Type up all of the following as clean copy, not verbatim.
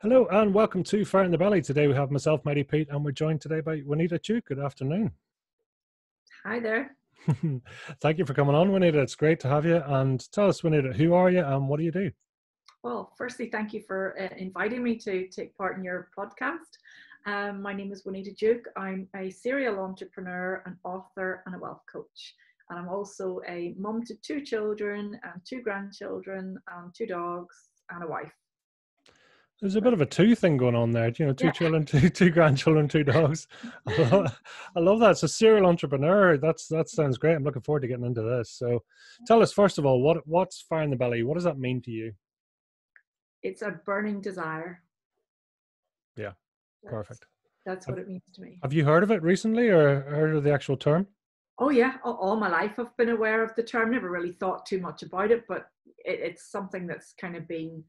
Hello and welcome to Fire in the Belly. Today we have myself, Mighty Pete, and we're joined today by Juanita. Good afternoon. Hi there. Thank you for coming on, Juanita. It's great to have you. And tell us, Juanita, who are you and what do you do? Well, firstly, thank you for inviting me to take part in your podcast. My name is Juanita Duke. I'm a serial entrepreneur, an author, and a wealth coach. And I'm also a mum to 2 children and 2 grandchildren and 2 dogs and a wife. There's a bit of a two thing going on there. You know, 2 children, two grandchildren, 2 dogs. I love that. So serial entrepreneur. That sounds great. I'm looking forward to getting into this. So tell us, first of all, what's Fire in the Belly? What does that mean to you? It's a burning desire. Yeah, perfect. That's what it means to me. Have you heard of it recently or heard of the actual term? Oh yeah, all my life I've been aware of the term. Never really thought too much about it, but it's something that's kind of been,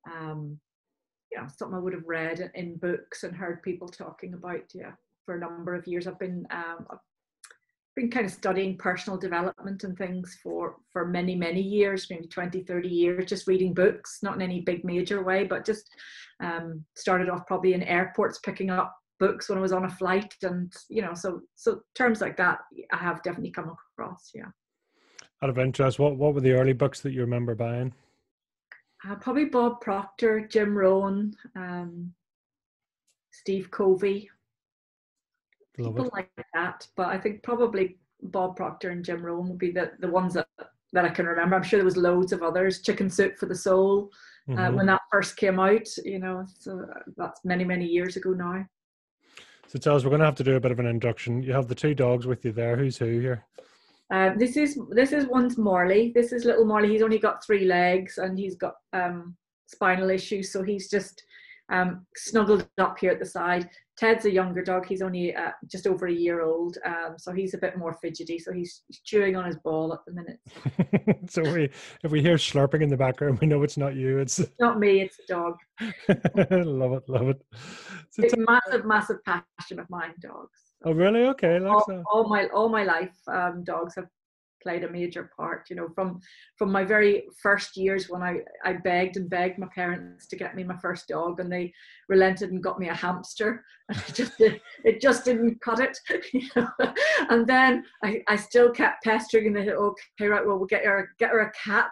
something I would have read in books and heard people talking about. Yeah, for a number of years. I've been kind of studying personal development and things for many years, maybe 20, 30 years, just reading books, not in any big major way, but just started off probably in airports picking up books when I was on a flight, and so terms like that I have definitely come across. Yeah. Out of interest, what were the early books that you remember buying? Probably Bob Proctor, Jim Rohn, Steve Covey, people like that. But I think probably Bob Proctor and Jim Rohn would be the ones that I can remember. I'm sure there was loads of others. Chicken Soup for the Soul, when that first came out, so that's many years ago now. So tell us, we're going to have to do a bit of an induction. You have the 2 dogs with you there. Who's who here? This is one's Morley. This is little Morley. He's only got 3 legs and he's got spinal issues, so he's just snuggled up here at the side. Ted's a younger dog. He's only just over a year old, so he's a bit more fidgety. So he's chewing on his ball at the minute. So if we hear slurping in the background, we know it's not you. It's not me. It's the dog. Love it. So it's massive passion of mine, dogs. Oh really? Okay. All my life, dogs have played a major part. From my very first years when I begged my parents to get me my first dog, and they relented and got me a hamster, and it just didn't cut it. And then I still kept pestering, and they said, okay, right, well, we'll get her a cat,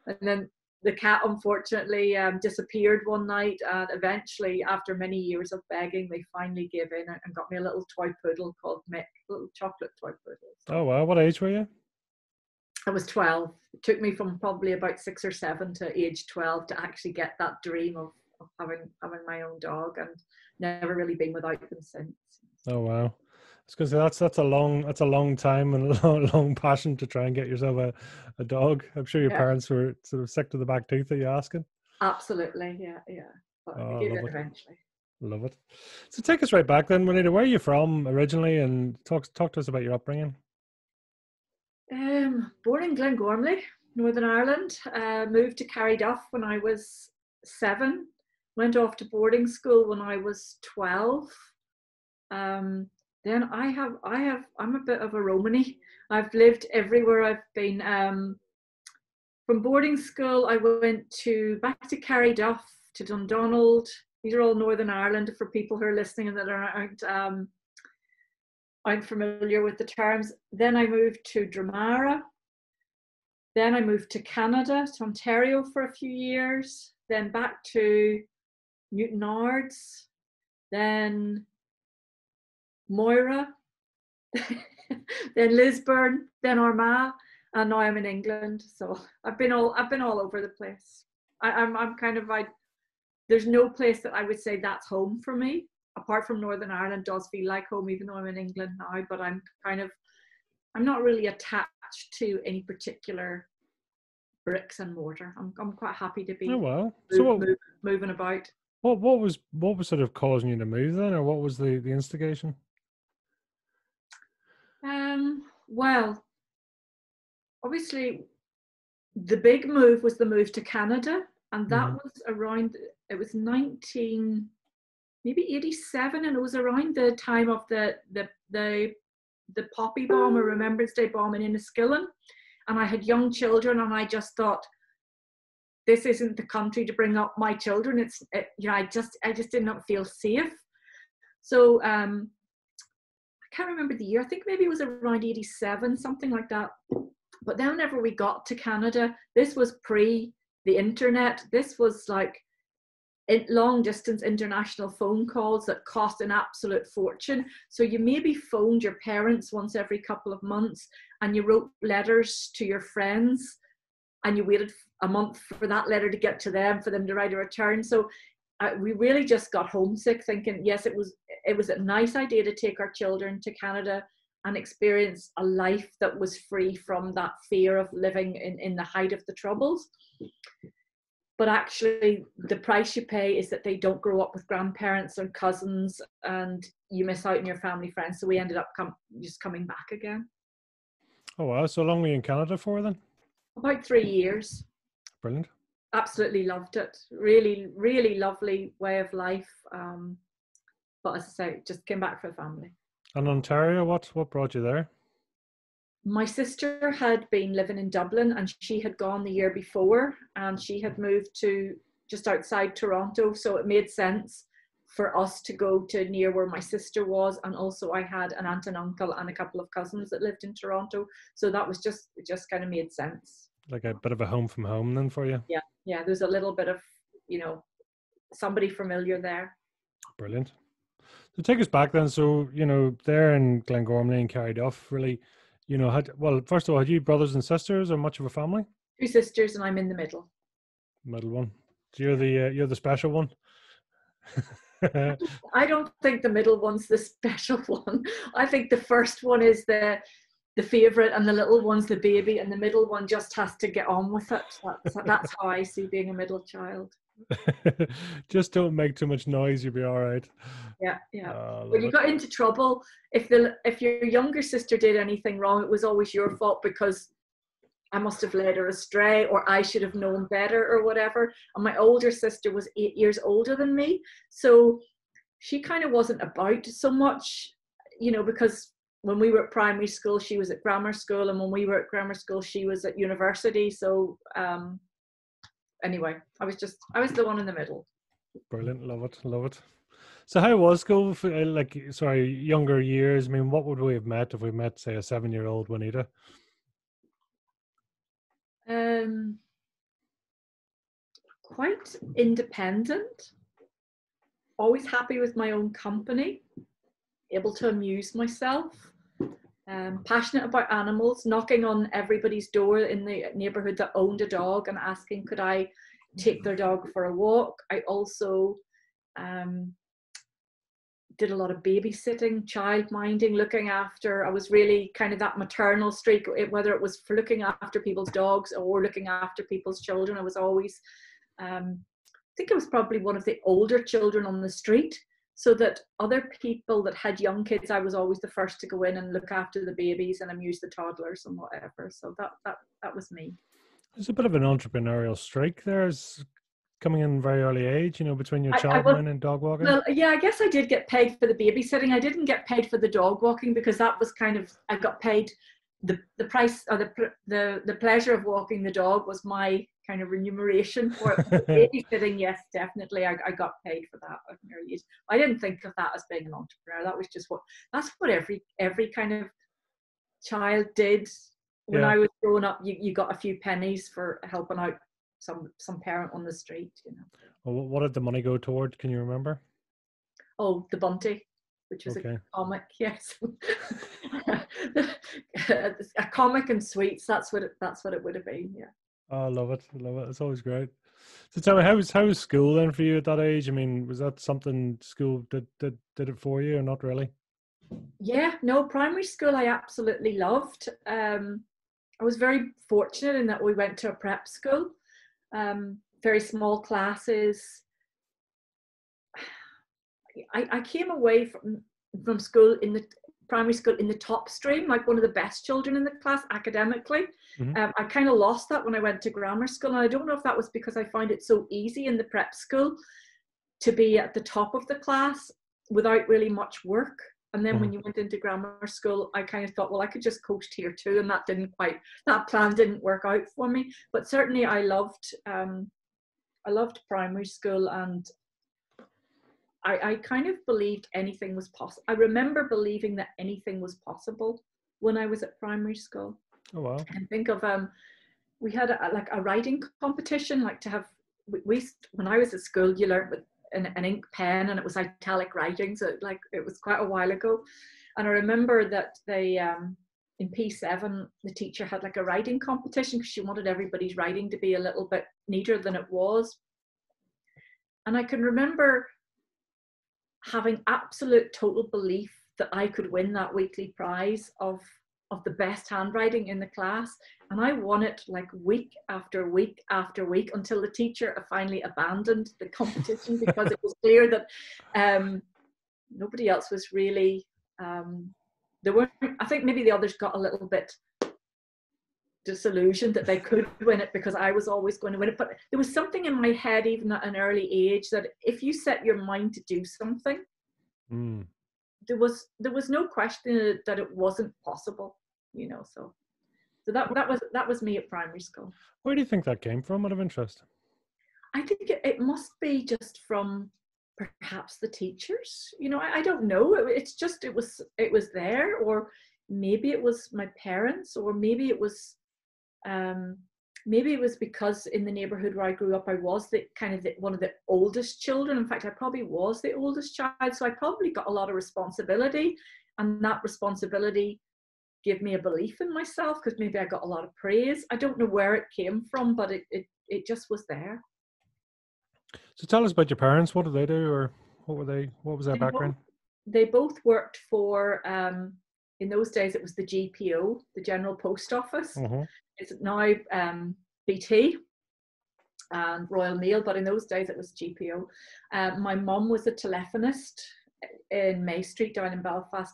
and then the cat unfortunately disappeared one night, and eventually, after many years of begging, they finally gave in and got me a little toy poodle called Mick, a little chocolate toy poodle. Oh wow, what age were you? I was 12. It took me from probably about 6 or 7 to age 12 to actually get that dream of having my own dog, and never really been without them since. Oh wow. Because that's a long time and a long passion to try and get yourself a dog. I'm sure your parents were sort of sick to the back tooth. Are you asking? Absolutely, yeah. But I gave it eventually. Love it. So take us right back then, Juanita. Where are you from originally, and talk to us about your upbringing. Born in Glengormley, Northern Ireland. Moved to Carryduff when I was 7. Went off to boarding school when I was 12. Then I'm a bit of a Romany. I've lived everywhere I've been. From boarding school, I went back to Carryduff, to Dundonald. These are all Northern Ireland for people who are listening and that aren't familiar with the terms. Then I moved to Dramara. Then I moved to Canada, to Ontario for a few years. Then back to Newtownards. Then Moira, then Lisburn, then Armagh, and now I'm in England. So I've been all over the place. I'm kind of like, there's no place that I would say that's home for me, apart from Northern Ireland does feel like home, even though I'm in England now. But I'm not really attached to any particular bricks and mortar. I'm quite happy to be moving about. What was sort of causing you to move then, or what was the instigation? Well, obviously the big move was the move to Canada, and that was around, it was 1987, and it was around the time of the Poppy bomb or Remembrance Day bombing in Enniskillen, and I had young children, and I just thought, this isn't the country to bring up my children. You know, I just did not feel safe. So I can't remember the year. I think maybe it was around 87, something like that. But then whenever we got to Canada, this was pre the internet. This was like long distance international phone calls that cost an absolute fortune. So you maybe phoned your parents once every couple of months, and you wrote letters to your friends, and you waited a month for that letter to get to them, for them to write a return. So we really just got homesick, thinking, yes, it was a nice idea to take our children to Canada and experience a life that was free from that fear of living in the height of the Troubles. But actually, the price you pay is that they don't grow up with grandparents and cousins, and you miss out on your family friends. So we ended up just coming back again. Oh wow! So long were you in Canada for then? About 3 years. Brilliant. Absolutely loved it. Really, really lovely way of life. But as I say, just came back for the family. And Ontario, what brought you there? My sister had been living in Dublin, and she had gone the year before, and she had moved to just outside Toronto. So it made sense for us to go to near where my sister was. And also I had an aunt and uncle and a couple of cousins that lived in Toronto. So that was just kind of made sense. Like a bit of a home from home then for you? Yeah. There's a little bit of, you know, somebody familiar there. Brilliant. So take us back then. So, you know, there in Glengormley and Carryduff, really, you know, first of all, had you brothers and sisters or much of a family? 2 sisters, and I'm in the middle. Middle one. So you're the special one. I don't think the middle one's the special one. I think the first one is the favorite, and the little one's the baby, and the middle one just has to get on with it. That's how I see being a middle child. Just don't make too much noise, you'll be all right. Yeah. When you got into trouble, if your younger sister did anything wrong, it was always your fault, because I must have led her astray, or I should have known better, or whatever. And my older sister was 8 years older than me, so she kind of wasn't about so much, you know, because when we were at primary school, she was at grammar school, and when we were at grammar school, she was at university. So anyway, I was the one in the middle. Brilliant. Love it. So how was school for, younger years? I mean, what would we have met if we met, say, a 7-year-old Juanita? Quite independent, always happy with my own company, able to amuse myself, passionate about animals, knocking on everybody's door in the neighborhood that owned a dog and asking, could I take their dog for a walk. I also did a lot of babysitting, child minding, looking after. I was really kind of that maternal streak, whether it was for looking after people's dogs or looking after people's children. I was always, I think I was probably one of the older children on the street, so that other people that had young kids, I was always the first to go in and look after the babies and amuse the toddlers and whatever. So that was me. There's a bit of an entrepreneurial streak there. Coming in very early age, you know, between your childminding and dog walking? Well, yeah, I guess I did get paid for the babysitting. I didn't get paid for the dog walking, because that was kind of, I got paid the price, or the pleasure of walking the dog was my kind of remuneration for it. Babysitting, yes, definitely, I got paid for that at an early age. I didn't think of that as being an entrepreneur. That was just that's what every kind of child did. When I was growing up, you got a few pennies for helping out some parent on the street, you know. Well, what did the money go toward? Can you remember? Oh, the Bunty, which was a comic. Yes, a comic and sweets. That's what it would have been. Yeah. Oh, I love it. It's always great. So tell me, how was school then for you at that age? I mean, was that something school did it for you, or not really? Yeah, no, primary school I absolutely loved. I was very fortunate in that we went to a prep school. Very small classes. I came away from school, in the primary school, in the top stream, like one of the best children in the class academically. Mm-hmm. I kind of lost that when I went to grammar school, and I don't know if that was because I found it so easy in the prep school to be at the top of the class without really much work. And then when you went into grammar school, I kind of thought, well, I could just coach tier 2, and that plan didn't work out for me. But certainly I loved primary school, and I kind of believed anything was possible. I remember believing that anything was possible when I was at primary school. Oh, wow. And think of, we had a writing competition, like to have, when I was at school, you learned with an ink pen, and it was italic writing, so like it was quite a while ago. And I remember that they in P7 the teacher had like a writing competition because she wanted everybody's writing to be a little bit neater than it was. And I can remember having absolute total belief that I could win that weekly prize of the best handwriting in the class. And I won it like week after week after week until the teacher finally abandoned the competition because it was clear that nobody else was really, there weren't, I think maybe the others got a little bit disillusioned that they could win it because I was always going to win it. But there was something in my head, even at an early age, that if you set your mind to do something, there was no question that it wasn't possible, you know. So that was me at primary school. Where do you think that came from, out of interest? I think it must be just from perhaps the teachers, you know. I don't know. It's just it was there, or maybe it was my parents, or maybe it was because in the neighborhood where I grew up, I was one of the oldest children. In fact, I probably was the oldest child, so I probably got a lot of responsibility, and that responsibility gave me a belief in myself because maybe I got a lot of praise. I don't know where it came from, but it just was there. So tell us about your parents. What did they do, or what was their background? They both worked for, in those days it was the GPO, the General Post Office. It's now BT and Royal Mail, but in those days it was GPO. My mum was a telephonist in May Street down in Belfast.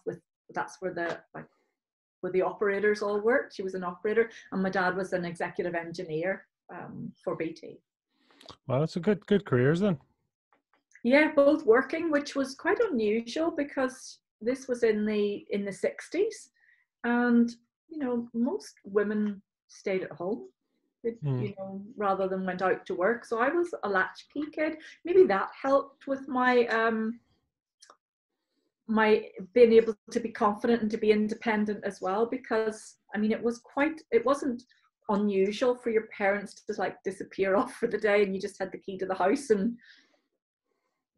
That's where the operators all worked. She was an operator, and my dad was an executive engineer for BT. Well, that's a good careers then. Yeah, both working, which was quite unusual because this was in the 60s, and you know, most women stayed at home, you know, rather than went out to work. So I was a latchkey kid. Maybe that helped with my my being able to be confident and to be independent as well, because I mean, it wasn't unusual for your parents to just like disappear off for the day and you just had the key to the house and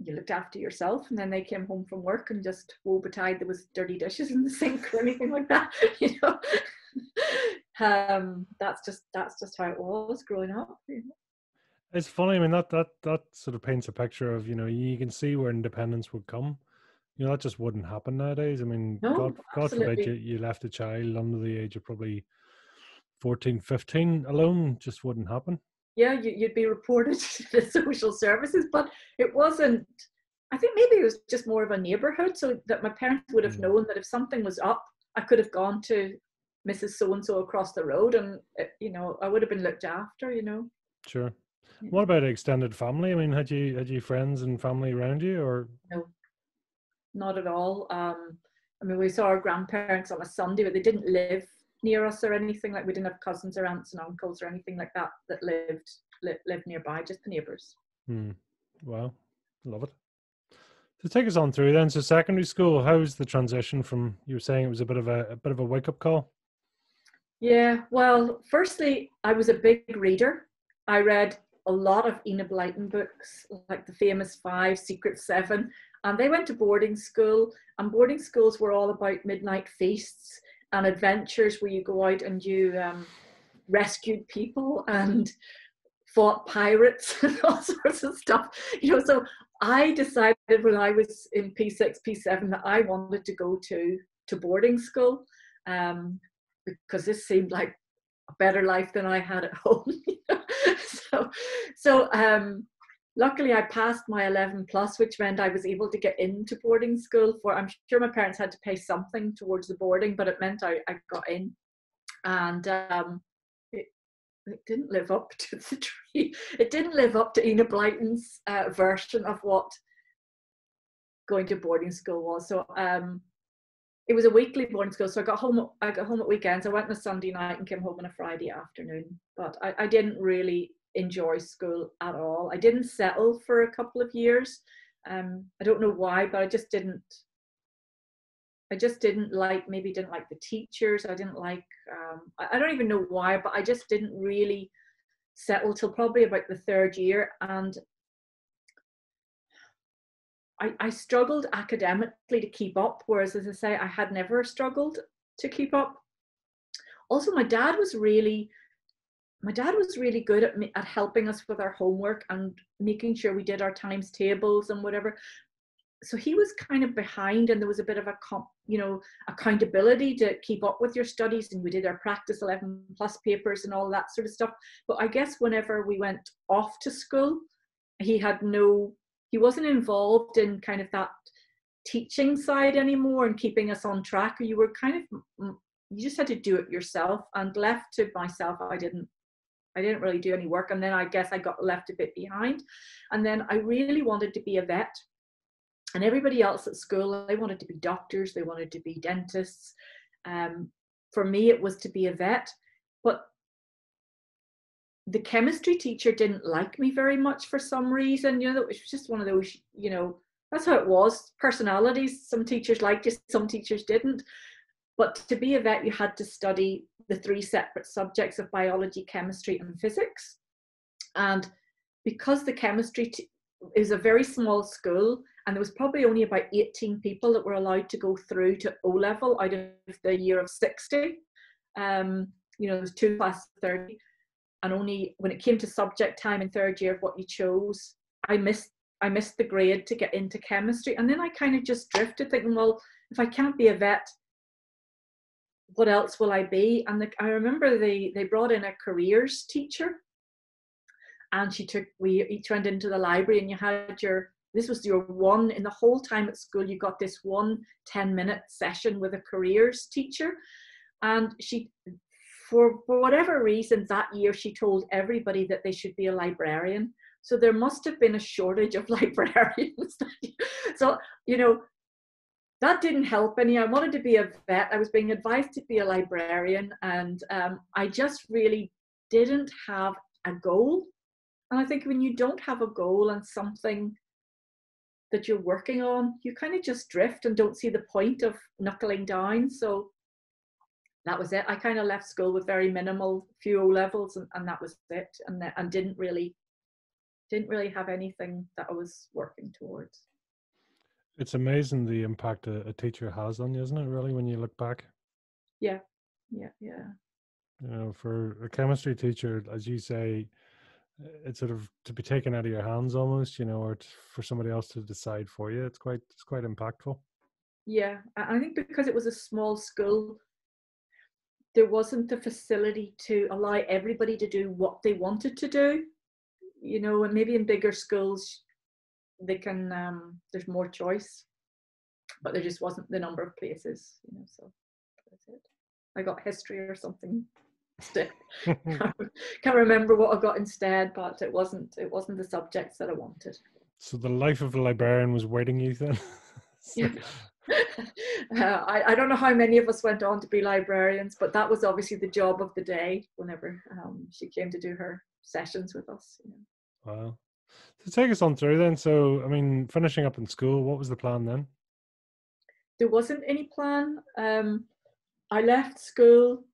you looked after yourself, and then they came home from work and just woe betide there was dirty dishes in the sink or anything like that, you know. That's just how it was growing up, you know? It's funny. I mean, that sort of paints a picture of, you know, you can see where independence would come. You know, that just wouldn't happen nowadays. I mean, No, God forbid you left a child under the age of probably 14, 15 alone. Just wouldn't happen. Yeah, you'd be reported to the social services, but it wasn't. I think maybe it was just more of a neighborhood, so that my parents would have known that if something was up, I could have gone to Mrs. So-and-so across the road, and you know, I would have been looked after, you know. Sure. What about extended family? I mean, had you friends and family around you, or? No, not at all. I mean, we saw our grandparents on a Sunday, but they didn't live near us or anything. Like, we didn't have cousins or aunts and uncles or anything like that lived nearby, just the neighbours. Wow, love it. So take us on through then. So secondary school, how's the transition from, you were saying it was a bit of a wake-up call? Yeah, well, firstly, I was a big reader. I read a lot of Enid Blyton books, like the famous 5, Secret 7, and they went to boarding school, and boarding schools were all about midnight feasts and adventures where you go out and you rescued people and fought pirates and all sorts of stuff, you know. So I decided when I was in P6, P7 that I wanted to go to boarding school, because this seemed like a better life than I had at home. You know? So luckily I passed my 11 plus, which meant I was able to get into boarding school. I'm sure my parents had to pay something towards the boarding, but it meant I got in. And it didn't live up to the tree. It didn't live up to Enid Blyton's version of what going to boarding school was. So it was a weekly boarding school, so I got home at weekends. I went on a Sunday night and came home on a Friday afternoon. But I didn't really enjoy school at all. I didn't settle for a couple of years. I don't know why, but I just didn't like, maybe didn't like the teachers. I didn't like, I don't even know why, but I just didn't really settle till probably about the third year. And I struggled academically to keep up, whereas, as I say, I had never struggled to keep up. Also, my dad was really good at helping us with our homework and making sure we did our times tables and whatever. So he was kind of behind, and there was a bit of accountability to keep up with your studies, and we did our practice 11 plus papers and all that sort of stuff. But I guess whenever we went off to school, he wasn't involved in kind of that teaching side anymore and keeping us on track. You were you just had to do it yourself, and left to myself, I didn't really do any work. And then I guess I got left a bit behind. And then I really wanted to be a vet. And everybody else at school, they wanted to be doctors, they wanted to be dentists. For me, it was to be a vet. But the chemistry teacher didn't like me very much for some reason. You know, it was just one of those, you know, that's how it was. Personalities, some teachers liked you, some teachers didn't. But to be a vet, you had to study the 3 separate subjects of biology, chemistry, and physics. And because the chemistry is a very small school, and there was probably only about 18 people that were allowed to go through to O-level out of the year of 60. You know, there was 2 classes of 30. And only when it came to subject time in third year of what you chose, I missed the grade to get into chemistry. And then I kind of just drifted thinking, well, if I can't be a vet, what else will I be? And I remember they brought in a careers teacher, and we each went into the library, and you had this was your one, in the whole time at school, you got this 1 10-minute session with a careers teacher. And she, for whatever reason, that year she told everybody that they should be a librarian. So there must have been a shortage of librarians. So, you know, that didn't help any. I wanted to be a vet. I was being advised to be a librarian, and I just really didn't have a goal. And I think when you don't have a goal and something that you're working on, you kind of just drift and don't see the point of knuckling down. So that was it. I kind of left school with very minimal, few O-levels, and that was it. And didn't really have anything that I was working towards. It's amazing the impact a teacher has on you, isn't it, really, when you look back? Yeah. You know, for a chemistry teacher, as you say, it's sort of to be taken out of your hands almost, you know, or for somebody else to decide for you. It's quite impactful. Yeah, I think because it was a small school, there wasn't the facility to allow everybody to do what they wanted to do, you know. And maybe in bigger schools they can there's more choice, but there just wasn't the number of places, you know. So that's it. I got history or something instead. Can't remember what I got instead, but it wasn't the subjects that I wanted. So the life of a librarian was waiting you then. Yeah. I don't know how many of us went on to be librarians, but that was obviously the job of the day whenever she came to do her sessions with us. You know. Wow. So take us on through then. So, I mean, finishing up in school, what was the plan then? There wasn't any plan. I left school.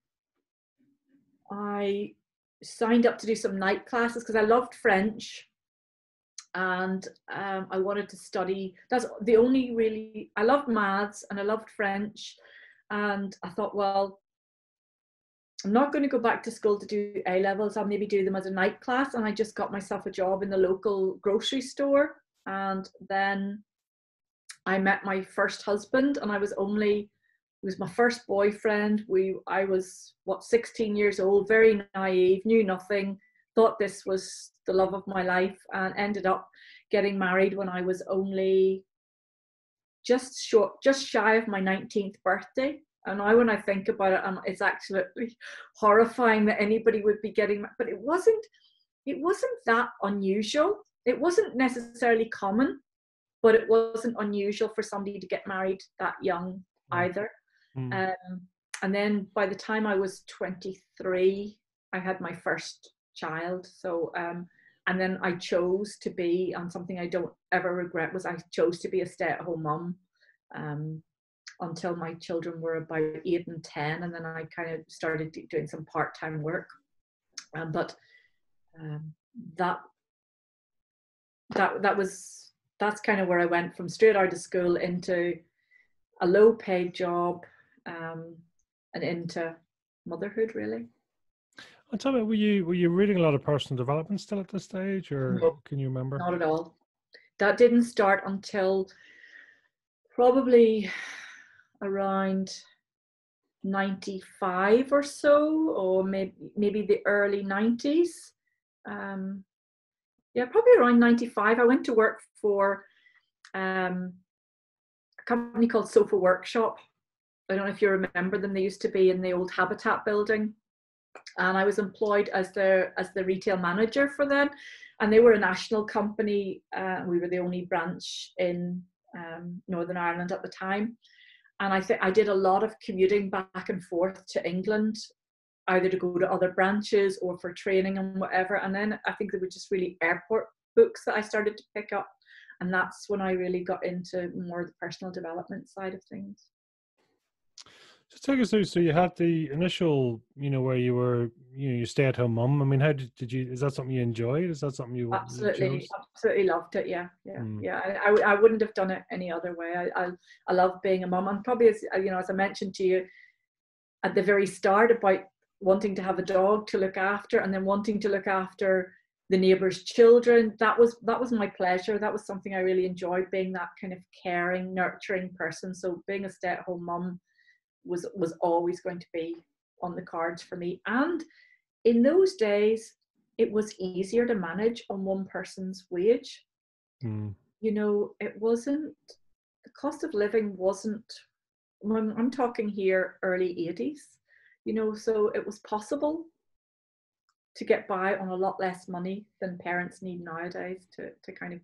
I signed up to do some night classes because I loved French. And I wanted to study. That's the only really, I loved maths and I loved French. And I thought, well, I'm not going to go back to school to do A-levels. I'll maybe do them as a night class. And I just got myself a job in the local grocery store. And then I met my first husband, and he was my first boyfriend. I was 16 years old, very naive, knew nothing, thought this was the love of my life, and ended up getting married when I was only just shy of my 19th birthday. And now when I think about it, it's absolutely horrifying that anybody would be getting married. But it wasn't that unusual. It wasn't necessarily common, but it wasn't unusual for somebody to get married that young either. And then by the time I was 23, I had my first child. So, and then I chose to be, and something I don't ever regret was I chose to be a stay-at-home mum until my children were about 8 and 10, and then I kind of started doing some part-time work. But that's kind of where I went from straight out of school into a low-paid job, and into motherhood, really. And tell me, were you reading a lot of personal development still at this stage, or No, can you remember? not at all. That didn't start until probably around 95 or so, or maybe the early 90s. Yeah, probably around 95. I went to work for a company called Sofa Workshop. I don't know if you remember them. They used to be in the old Habitat building, and I was employed as the retail manager for them. And they were a national company. We were the only branch in Northern Ireland at the time. And I did a lot of commuting back and forth to England, either to go to other branches or for training and whatever. And then I think there were just really airport books that I started to pick up. And that's when I really got into more the personal development side of things. So take us through. So you had the initial, where you were, you stay-at-home mum. I mean, how did you? Is that something you enjoyed? Is that something you absolutely loved it? Yeah. Mm. Yeah. I wouldn't have done it any other way. I love being a mum, and probably as I mentioned to you at the very start about wanting to have a dog to look after, and then wanting to look after the neighbours' children. That was my pleasure. That was something I really enjoyed, being that kind of caring, nurturing person. So being a stay-at-home mum was always going to be on the cards for me. And in those days, it was easier to manage on one person's wage. It wasn't, the cost of living wasn't, I'm talking here early 80s, so it was possible to get by on a lot less money than parents need nowadays to kind of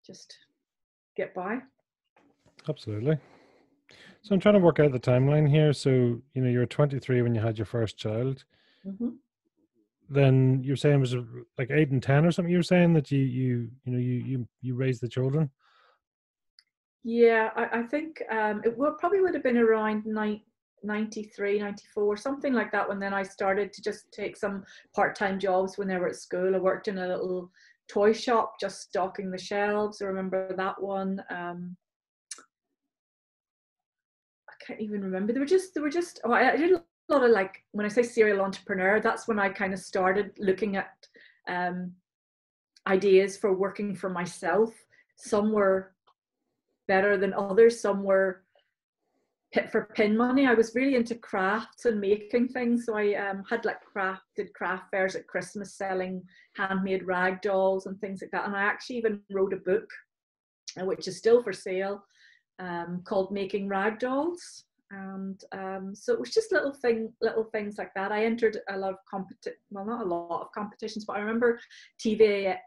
just get by. Absolutely. So I'm trying to work out the timeline here. So, you were 23 when you had your first child. Mm-hmm. Then you're saying it was like 8 and 10 or something. You were saying that you raised the children. Yeah, I think it probably would have been around 93, 94, something like that, when then I started to just take some part-time jobs when they were at school. I worked in a little toy shop, just stocking the shelves. I remember that one. I can't even remember. They were just. I did a lot of, like, when I say serial entrepreneur, that's when I kind of started looking at ideas for working for myself. Some were better than others. Some were pit for pin money. I was really into crafts and making things. So I had did craft fairs at Christmas selling handmade rag dolls and things like that. And I actually even wrote a book, which is still for sale, called Making Rag Dolls. And so it was just little things like that. I entered a lot of not a lot of competitions, but I remember TVAM,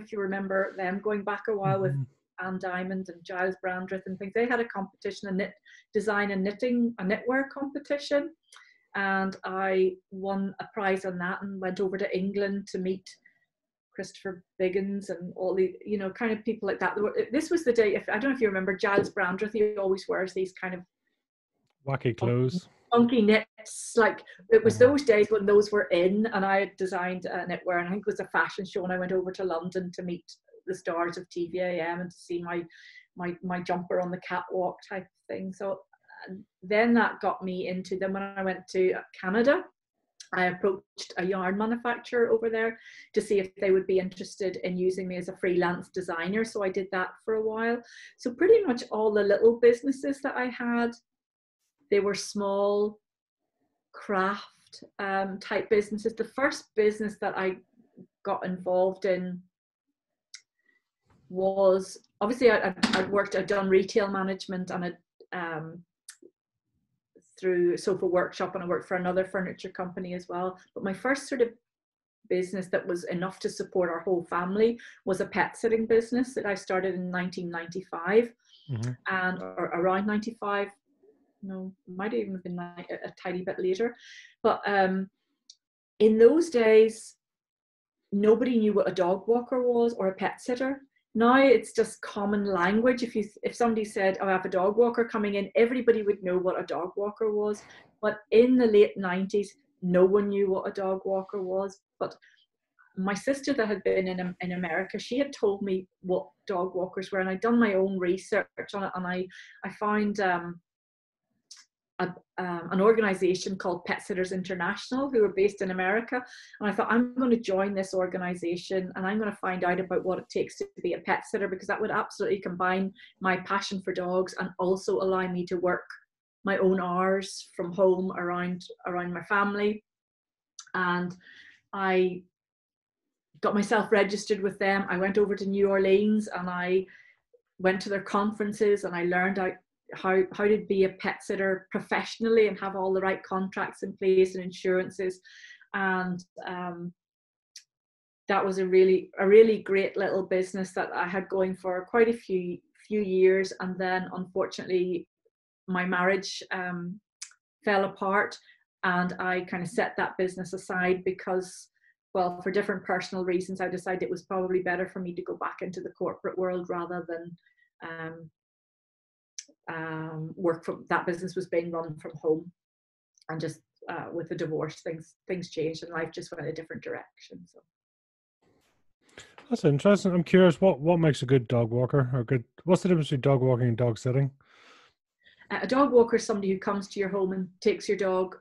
if you remember them, going back a while, with Anne Diamond and Giles Brandreth and things. They had a competition, a knitwear competition, and I won a prize on that and went over to England to meet Christopher Biggins and all the kind of people like that. This was the day, I don't know if you remember Giles Brandreth. He always wears these kind of wacky clothes, funky knits. Like, it was those days when those were in, and I had designed a knitwear, and I think it was a fashion show, and I went over to London to meet the stars of TVAM and to see my jumper on the catwalk type of thing. So then that got me into them. When I went to Canada, I approached a yarn manufacturer over there to see if they would be interested in using me as a freelance designer. So I did that for a while. So pretty much all the little businesses that I had, they were small craft type businesses. The first business that I got involved in was, obviously I'd done retail management, and through Sofa Workshop, and I worked for another furniture company as well. But my first sort of business that was enough to support our whole family was a pet sitting business that I started in 1995. and or around 95. No, might even have been a tiny bit later. But in those days, nobody knew what a dog walker was or a pet sitter. Now it's just common language. If somebody said, "Oh, I have a dog walker coming in," everybody would know what a dog walker was. But in the late 90s, no one knew what a dog walker was. But my sister that had been in America, she had told me what dog walkers were, and I'd done my own research on it, and I found an organization called Pet Sitters International, who are based in America. And I thought, I'm going to join this organization and I'm going to find out about what it takes to be a pet sitter, because that would absolutely combine my passion for dogs and also allow me to work my own hours from home around my family. And I got myself registered with them. I went over to New Orleans and I went to their conferences, and I learned how to be a pet sitter professionally and have all the right contracts in place and insurances. And that was a really great little business that I had going for quite a few years. And then unfortunately my marriage fell apart, and I kind of set that business aside because, well, for different personal reasons, I decided it was probably better for me to go back into the corporate world rather than work from that. Business was being run from home, and just with the divorce, things changed and life just went a different direction. So that's interesting. I'm curious, what makes a good dog walker, or good? What's the difference between dog walking and dog sitting? A dog walker is somebody who comes to your home and takes your dog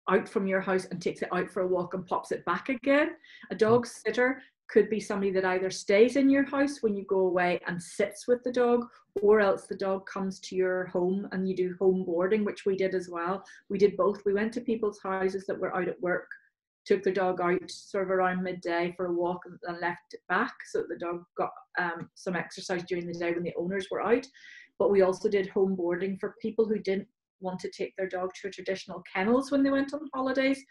out from your house and takes it out for a walk and pops it back again. A dog sitter could be somebody that either stays in your house when you go away and sits with the dog, or else the dog comes to your home and you do home boarding, which we did as well. We did both. We went to people's houses that were out at work, took their dog out sort of around midday for a walk, and left it back so that the dog got some exercise during the day when the owners were out. But we also did home boarding for people who didn't want to take their dog to a traditional kennels when they went on holidays.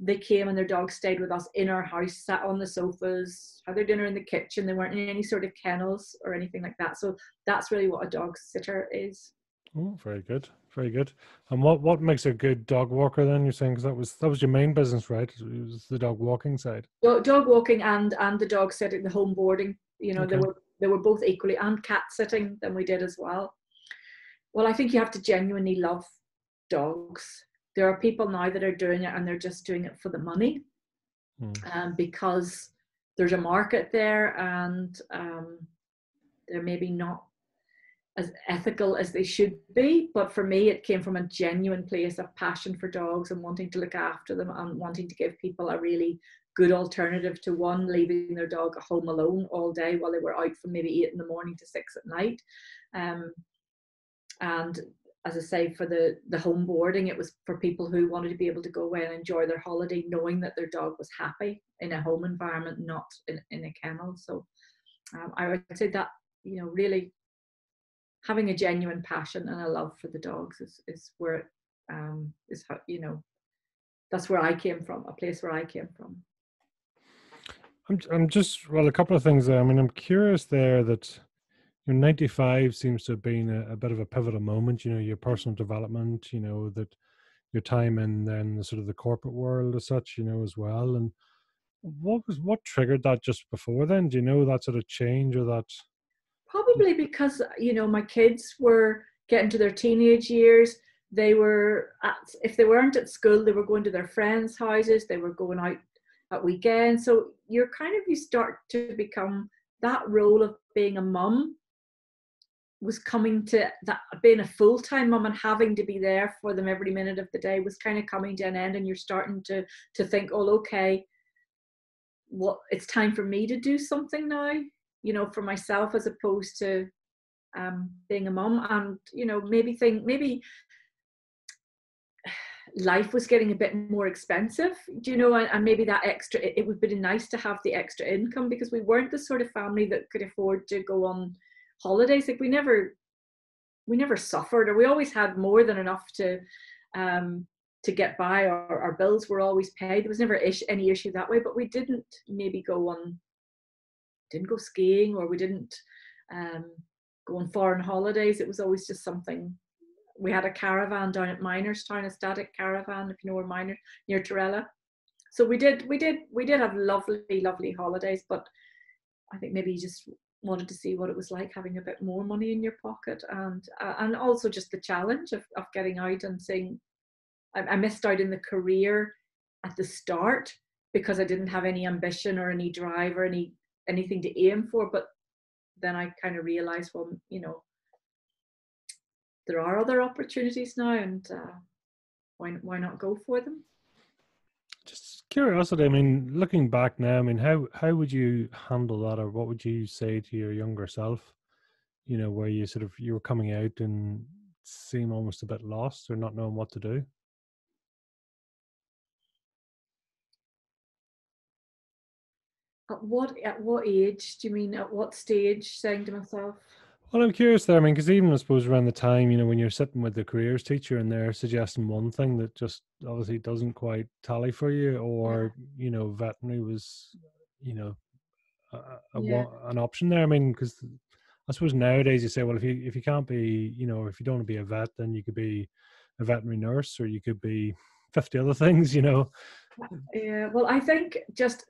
They came and their dog stayed with us in our house, sat on the sofas, had their dinner in the kitchen. They weren't in any sort of kennels or anything like that. So that's really what a dog sitter is. Oh, very good, very good. And what makes a good dog walker then? You're saying, because that was your main business, right? It was the dog walking side. Dog walking and the dog sitting, the home boarding. You know, Okay. they were both equally, and cat sitting. Then we did as well. Well, I think you have to genuinely love dogs. There are people now that are doing it and they're just doing it for the money, because there's a market there, and they're maybe not as ethical as they should be. But for me, it came from a genuine place of passion for dogs and wanting to look after them and wanting to give people a really good alternative to, one, leaving their dog at home alone all day while they were out from maybe 8 in the morning to 6 at night. And as I say, for the home boarding, it was for people who wanted to be able to go away and enjoy their holiday, knowing that their dog was happy in a home environment, not in a kennel. So I would say that, you know, really having a genuine passion and a love for the dogs is where it is, how, you know, that's where I came from, a place where I came from. I'm just, well, a couple of things there. I mean, I'm curious there that, 95 seems to have been a bit of a pivotal moment, your personal development, that your time in then the sort of the corporate world as such, as well. And what triggered that just before then? Do you know that sort of change, or that? Probably because, my kids were getting to their teenage years. They were if they weren't at school, they were going to their friends' houses. They were going out at weekends. So you start to become that role of being a mum was coming to that, being a full-time mum and having to be there for them every minute of the day was kind of coming to an end. And you're starting to think, oh, okay, it's time for me to do something now, for myself, as opposed to being a mum. And maybe life was getting a bit more expensive, and maybe that extra, it would be nice to have the extra income, because we weren't the sort of family that could afford to go on holidays. Like we never suffered, or we always had more than enough to get by. Our bills were always paid. There was never any issue that way. But we didn't maybe didn't go skiing, or we didn't go on foreign holidays. It was always just something. We had a caravan down at Minerstown, a static caravan, if you know where Miners, near Torella. So we did have lovely holidays, but I think maybe you just wanted to see what it was like having a bit more money in your pocket, and also just the challenge of getting out and seeing. I missed out in the career at the start because I didn't have any ambition or any drive or anything to aim for. But then I kind of realized, well, you know, there are other opportunities now, and why not go for them? Just curiosity. I mean, looking back now, I mean, how would you handle that, or what would you say to your younger self? You know, where you were coming out and seem almost a bit lost or not knowing what to do. At what age do you mean? At what stage? Saying to myself, Well, I'm curious there. I mean, because even I suppose around the time, you know, when you're sitting with the careers teacher and they're suggesting one thing that just obviously doesn't quite tally for you, or you know, veterinary was, you know, yeah, an option there. I mean, because I suppose nowadays you say, well, if you can't be, you know, if you don't want to be a vet, then you could be a veterinary nurse, or you could be 50 other things, you know. yeah. Well, I think just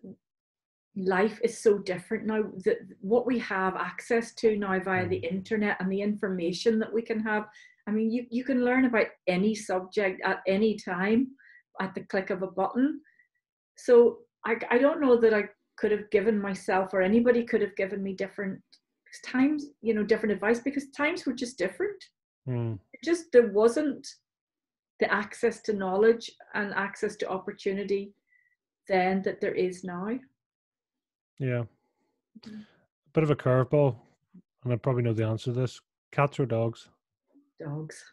life is so different now, that what we have access to now via the internet and the information that we can have. I mean, you can learn about any subject at any time at the click of a button. So I don't know that I could have given myself, or anybody could have given me different times, you know, different advice, because times were just different. Just there wasn't the access to knowledge and access to opportunity then that there is now. Yeah. Bit of a curveball, and I probably know the answer to this. Cats or dogs? Dogs.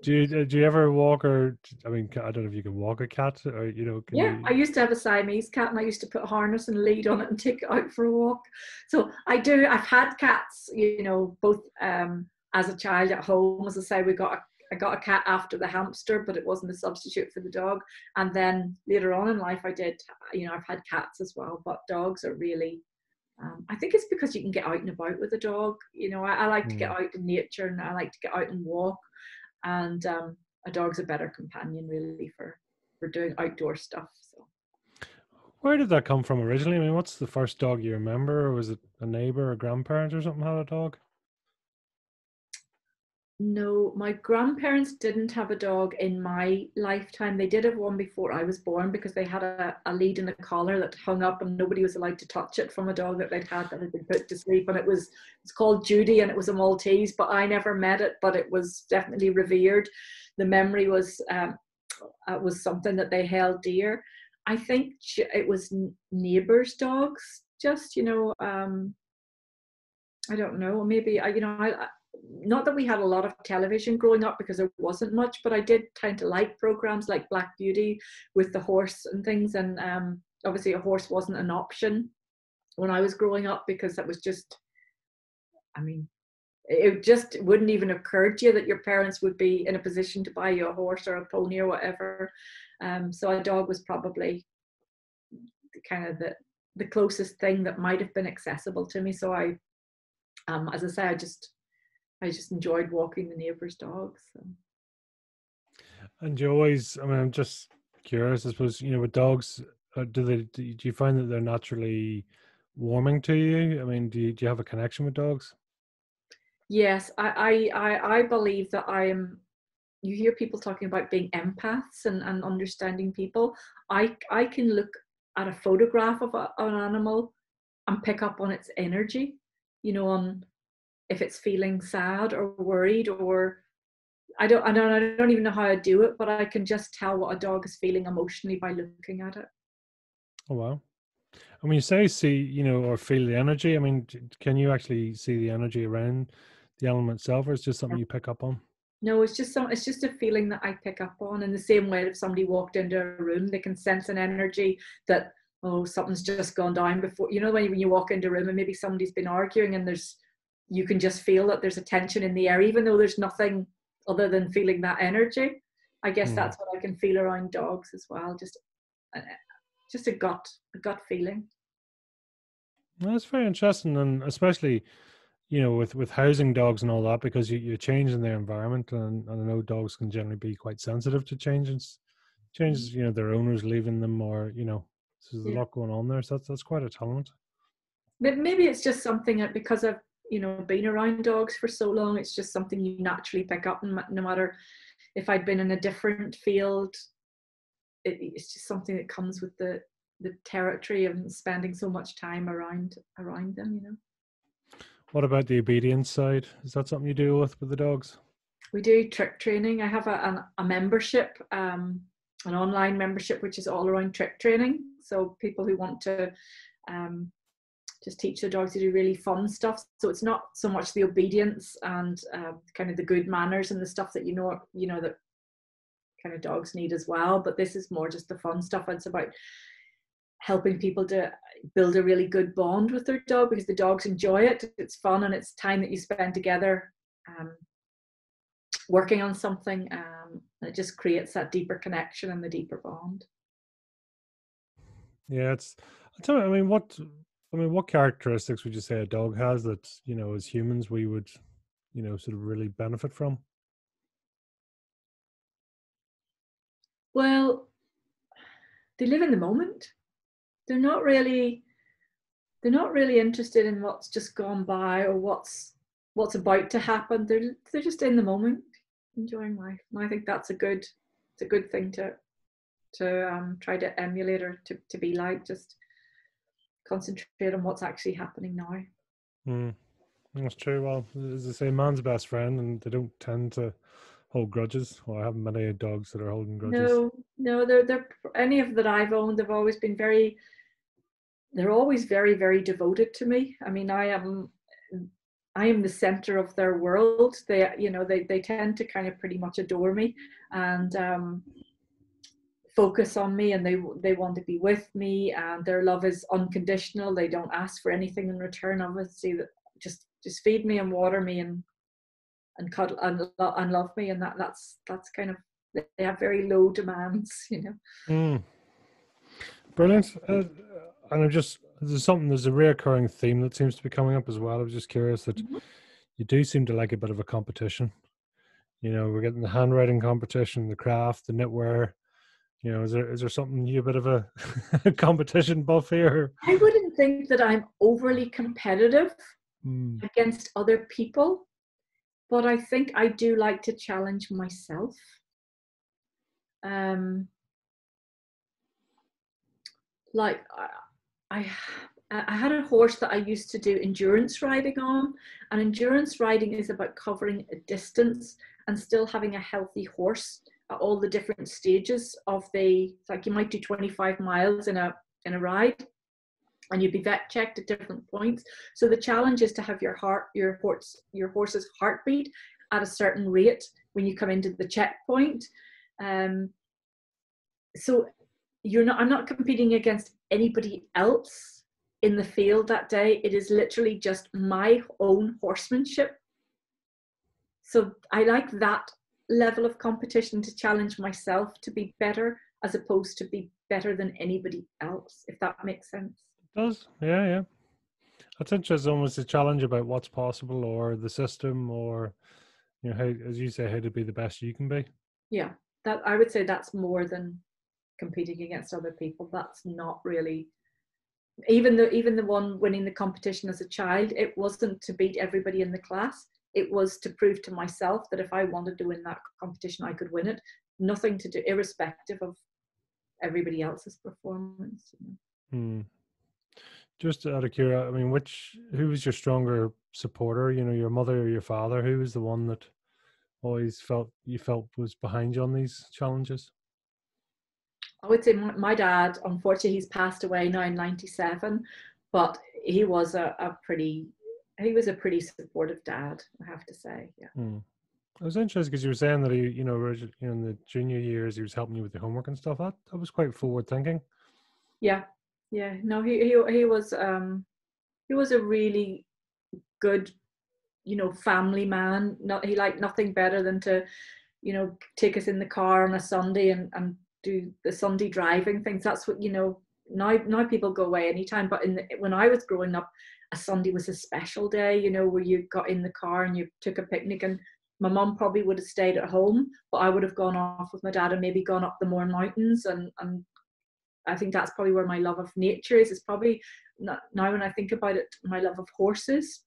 Do you ever walk, or I mean, I don't know if you can walk a cat, or you know, can Yeah, you? I used to have a Siamese cat, and I used to put a harness and lead on it and take it out for a walk. So I do. I've had cats, you know, both as a child at home. As I say, I got a cat after the hamster, but it wasn't a substitute for the dog. And then later on in life, I did. You know, I've had cats as well, but dogs are really. I think it's because you can get out and about with a dog. You know, I like to get out in nature, and I like to get out and walk. And a dog's a better companion, really, for doing outdoor stuff. So, Where did that come from originally? I mean, what's the first dog you remember? Or was it a neighbor or grandparent or something had a dog? no, my grandparents didn't have a dog in my lifetime. They did have one before I was born, because they had a lead and a collar that hung up, and nobody was allowed to touch it, from a dog that they'd had that had been put to sleep. And it's called Judy, and it was a Maltese, but I never met it, but it was definitely revered. The memory was something that they held dear. I think it was neighbors' dogs, just, you know, I don't know, maybe, you know, not that we had a lot of television growing up, because there wasn't much, but I did tend to like programs like Black Beauty with the horse and things. And obviously a horse wasn't an option when I was growing up, because that was just, I mean, it just wouldn't even occur to you that your parents would be in a position to buy you a horse or a pony or whatever. So a dog was probably kind of the closest thing that might have been accessible to me. So I, as I say, I just enjoyed walking the neighbours' dogs. So. And you always, I mean, I'm just curious, I suppose, you know, with dogs, do you find that they're naturally warming to you? I mean, do you have a connection with dogs? Yes, I believe that I am. You hear people talking about being empaths and understanding people. I can look at a photograph of an animal and pick up on its energy, you know, on if it's feeling sad or worried, or I don't even know how I do it, but I can just tell what a dog is feeling emotionally by looking at it. Oh, wow. And when you say see, you know, or feel the energy, I mean, can you actually see the energy around the element itself, or it's just something you pick up on? No, it's just a feeling that I pick up on. In the same way, if somebody walked into a room, they can sense an energy that, oh, something's just gone down before. You know, when you walk into a room and maybe somebody's been arguing, and you can just feel that there's a tension in the air, even though there's nothing other than feeling that energy. I guess that's what I can feel around dogs as well. Just a gut feeling. Well, that's very interesting, and especially, with housing dogs and all that, because you're changing their environment, and I know dogs can generally be quite sensitive to changes, their owners leaving them, or so there's a Yeah. lot going on there. So that's quite a talent. Maybe it's just something that, because I've been around dogs for so long, it's just something you naturally pick up, and no matter if I'd been in a different field, it's just something that comes with the territory and spending so much time around them. What about the obedience side? Is that something you deal with the dogs? We do trick training. I have a membership, an online membership, which is all around trick training. So people who want to just teach their dogs to do really fun stuff. So it's not so much the obedience and kind of the good manners and the stuff that that kind of dogs need as well. But this is more just the fun stuff. It's about helping people to build a really good bond with their dog, because the dogs enjoy it. It's fun, and it's time that you spend together working on something. It just creates that deeper connection and the deeper bond. Yeah, tell me, what characteristics would you say a dog has that, as humans we would, sort of really benefit from? Well, they live in the moment. They're not really interested in what's just gone by or what's about to happen. They're just in the moment, enjoying life. And I think that's a good thing to try to emulate, or to be like. Just concentrate on what's actually happening now. That's true. Well, as I say, man's best friend, and they don't tend to hold grudges. Well, I haven't met any dogs that are holding grudges. No, they're any of that I've owned, they've always been they're always very, very devoted to me. I mean, I am the center of their world. They tend to kind of pretty much adore me and focus on me, and they want to be with me, and their love is unconditional. They don't ask for anything in return. Obviously, that just feed me and water me and cuddle and love me, and that's kind of, they have very low demands. Brilliant. And there's a reoccurring theme that seems to be coming up as well. I was just curious that you do seem to like a bit of a competition. We're getting the handwriting competition, the craft, the knitwear. Is there something, you a bit of a competition buff here? I wouldn't think that I'm overly competitive against other people, but I think I do like to challenge myself. Like I had a horse that I used to do endurance riding on, and endurance riding is about covering a distance and still having a healthy horse at all the different stages of like you might do 25 miles in a ride, and you'd be vet checked at different points. So the challenge is to have your horse's heartbeat at a certain rate when you come into the checkpoint. So I'm not competing against anybody else in the field that day. It is literally just my own horsemanship. So I like that level of competition, to challenge myself to be better as opposed to be better than anybody else, if that makes sense. It does. Yeah. That's interesting. Almost a challenge about what's possible, or the system, or how, as you say, how to be the best you can be. Yeah, that I would say that's more than competing against other people. That's not really, even the one winning the competition as a child, it wasn't to beat everybody in the class. It was to prove to myself that if I wanted to win that competition, I could win it. Nothing to do, irrespective of everybody else's performance. Just out of curiosity, who was your stronger supporter? Your mother or your father? Who was the one that always you felt was behind you on these challenges? I would say my dad. Unfortunately, he's passed away now in 97, but he was a pretty supportive dad, I have to say. Yeah. I was interested because you were saying that he, in the junior years, he was helping you with the homework and stuff. That was quite forward thinking. Yeah. No, he was a really good, family man. He liked nothing better than to, take us in the car on a Sunday and do the Sunday driving things. That's what, now people go away anytime, but when I was growing up, a Sunday was a special day, you know, where you got in the car and you took a picnic, and my mum probably would have stayed at home, but I would have gone off with my dad and maybe gone up the Mourne Mountains, and I think that's probably where my love of nature is. It's probably not, now when I think about it, my love of horses.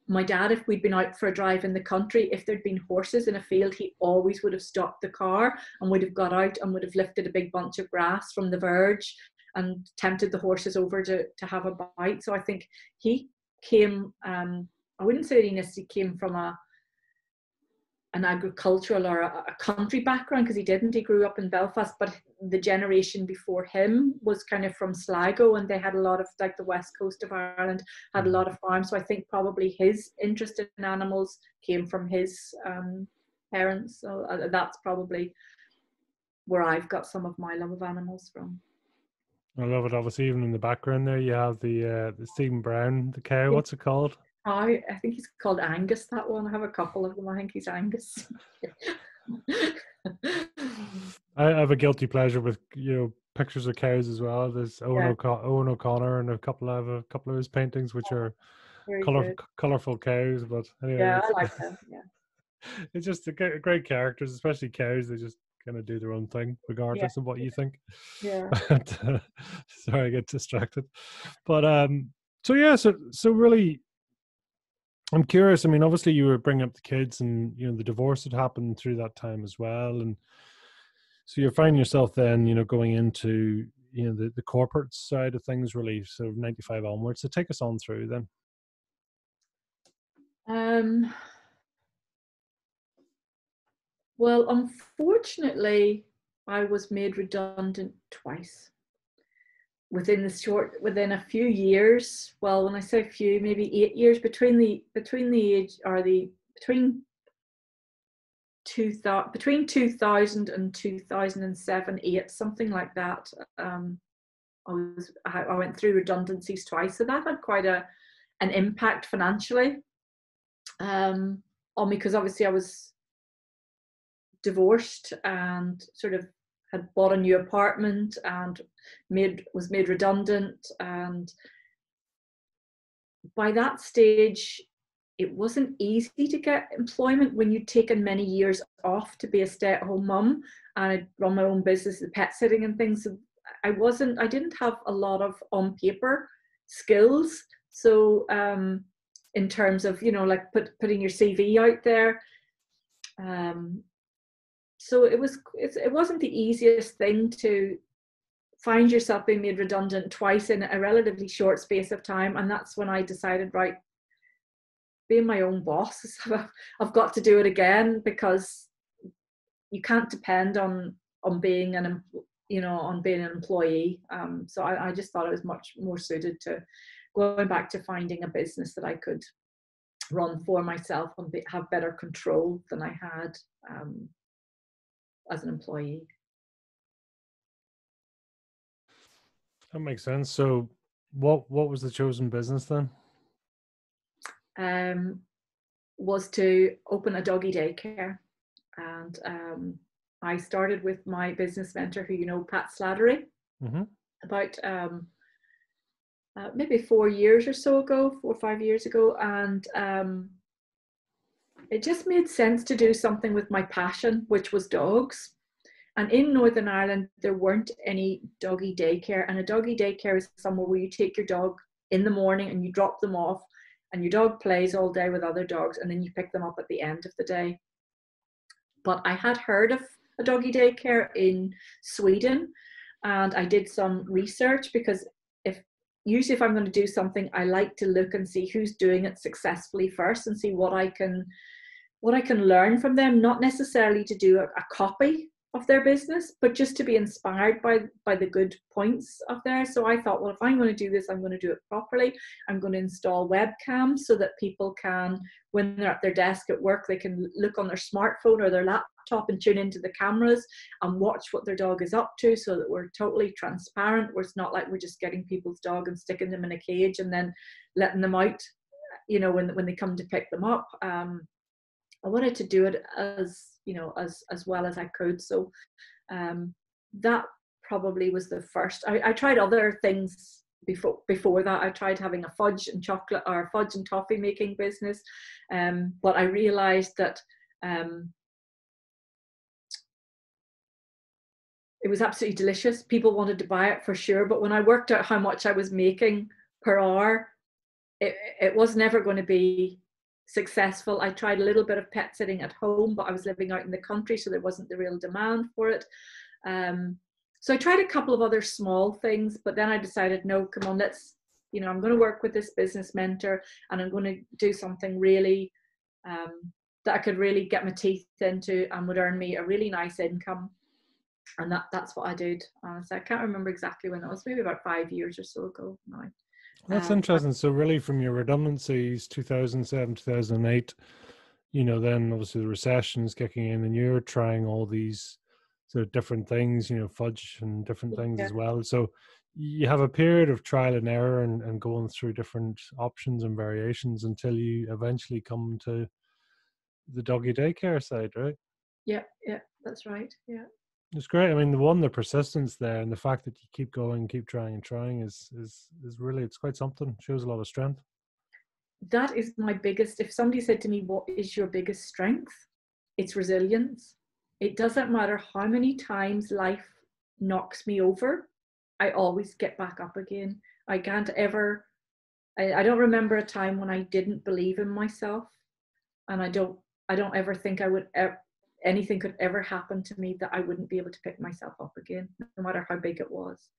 My dad, if we'd been out for a drive in the country, if there'd been horses in a field, he always would have stopped the car and would have got out and would have lifted a big bunch of grass from the verge and tempted the horses over to have a bite. So I think he came, I wouldn't say that he necessarily came from an agricultural or a country background, because he didn't. He grew up in Belfast, but the generation before him was kind of from Sligo, and they had a lot of, like the west coast of Ireland had a lot of farms. So I think probably his interest in animals came from his parents. So that's probably where I've got some of my love of animals from. I love it. Obviously, even in the background there, you have the Stephen Brown, the cow. Yeah. What's it called? I think he's called Angus, that one. I have a couple of them. I think he's Angus. I have a guilty pleasure with, you know, pictures of cows as well. There's Owen O'Connor and a couple of his paintings, which are colorful cows. But anyway, yeah, I like them. Yeah, it's just great characters, especially cows. They just kind of do their own thing, regardless of what you think. Yeah. Sorry, I get distracted. But so yeah, so really, I'm curious. I mean, obviously, you were bringing up the kids, and you know, the divorce had happened through that time as well, and so you're finding yourself then, you know, going into, you know, the corporate side of things, really, so 95 onwards. So take us on through then. Well, unfortunately, I was made redundant twice within a few years. Well, when I say few, maybe 8 years between 2000 and 2007, 8, something like that. I went through redundancies twice, so that had quite an impact financially on me, because obviously I was divorced and sort of had bought a new apartment and was made redundant, and by that stage it wasn't easy to get employment when you'd taken many years off to be a stay-at-home mum, and I'd run my own business, the pet sitting and things. So I didn't have a lot of on paper skills. So in terms of, you know, like putting your CV out there, so it wasn't the easiest thing to find yourself being made redundant twice in a relatively short space of time. And that's when I decided, right, being my own boss, I've got to do it again, because you can't depend on being an employee. So I just thought it was much more suited to going back to finding a business that I could run for myself and have better control than I had as an employee. That makes sense. So what was the chosen business then? Was to open a doggy daycare, and I started with my business mentor, who you know, Pat Slattery, about maybe 4 years or so ago, 4 or 5 years ago, and it just made sense to do something with my passion, which was dogs. And in Northern Ireland, there weren't any doggy daycare, and a doggy daycare is somewhere where you take your dog in the morning and you drop them off, and your dog plays all day with other dogs, and then you pick them up at the end of the day. But I had heard of a doggy daycare in Sweden, and I did some research, because usually if I'm going to do something, I like to look and see who's doing it successfully first, and see what I can learn from them, not necessarily to do a copy of their business, but just to be inspired by the good points of theirs. So I thought, well, if I'm going to do this, I'm going to do it properly. I'm going to install webcams so that people can, when they're at their desk at work, they can look on their smartphone or their laptop and tune into the cameras and watch what their dog is up to, so that we're totally transparent, where it's not like we're just getting people's dog and sticking them in a cage and then letting them out, you know, when they come to pick them up. I wanted to do it as well as I could. So that probably was the first. I tried other things before that. I tried having a fudge and chocolate or fudge and toffee making business, but I realized that it was absolutely delicious. People wanted to buy it for sure, but when I worked out how much I was making per hour, it was never going to be successful. I tried a little bit of pet sitting at home, but I was living out in the country, so there wasn't the real demand for it. So I tried a couple of other small things, but then I decided, no, come on, I'm going to work with this business mentor, and I'm going to do something really that I could really get my teeth into and would earn me a really nice income. And that's what I did. So I can't remember exactly when that was, maybe about 5 years or so ago now. That's interesting. So really from your redundancies, 2007, 2008, then obviously the recession is kicking in and you're trying all these sort of different things, fudge and different things as well. So you have a period of trial and error and going through different options and variations until you eventually come to the doggy daycare side, right? Yeah, that's right. Yeah. It's great. I mean, the persistence there and the fact that you keep going, keep trying and trying is really, it's quite something. It shows a lot of strength. That is my biggest, if somebody said to me, what is your biggest strength? It's resilience. It doesn't matter how many times life knocks me over, I always get back up again. I can't ever, I don't remember a time when I didn't believe in myself. And I don't ever think anything could ever happen to me that I wouldn't be able to pick myself up again, no matter how big it was.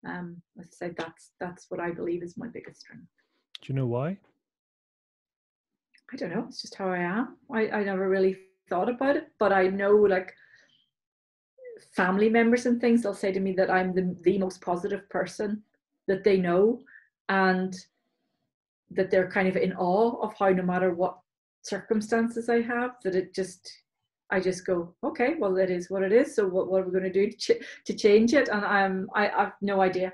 As I said, that's what I believe is my biggest strength. Do you know why? I don't know. It's just how I am. I never really thought about it, but I know, like, family members and things, they'll say to me that I'm the most positive person that they know, and that they're kind of in awe of how, no matter what circumstances I have, that I just go, okay, well, it is what it is. So what are we going to do to change it? And I've no idea.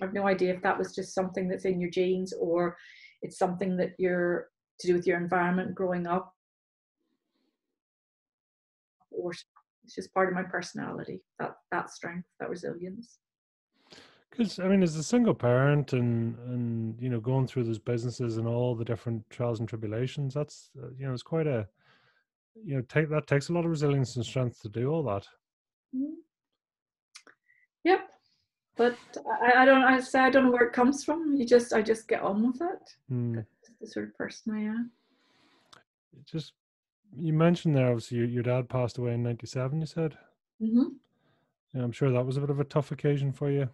I've no idea if that was just something that's in your genes, or it's something that you're to do with your environment growing up, or it's just part of my personality, that strength, that resilience. Because I mean, as a single parent and going through those businesses and all the different trials and tribulations, that's it's quite a that takes a lot of resilience and strength to do all that. Mm-hmm. Yep. But I don't know where it comes from. I just get on with it. That's the sort of person I am. You mentioned there, obviously, your dad passed away in 1997, you said? Mm-hmm. Yeah, I'm sure that was a bit of a tough occasion for you.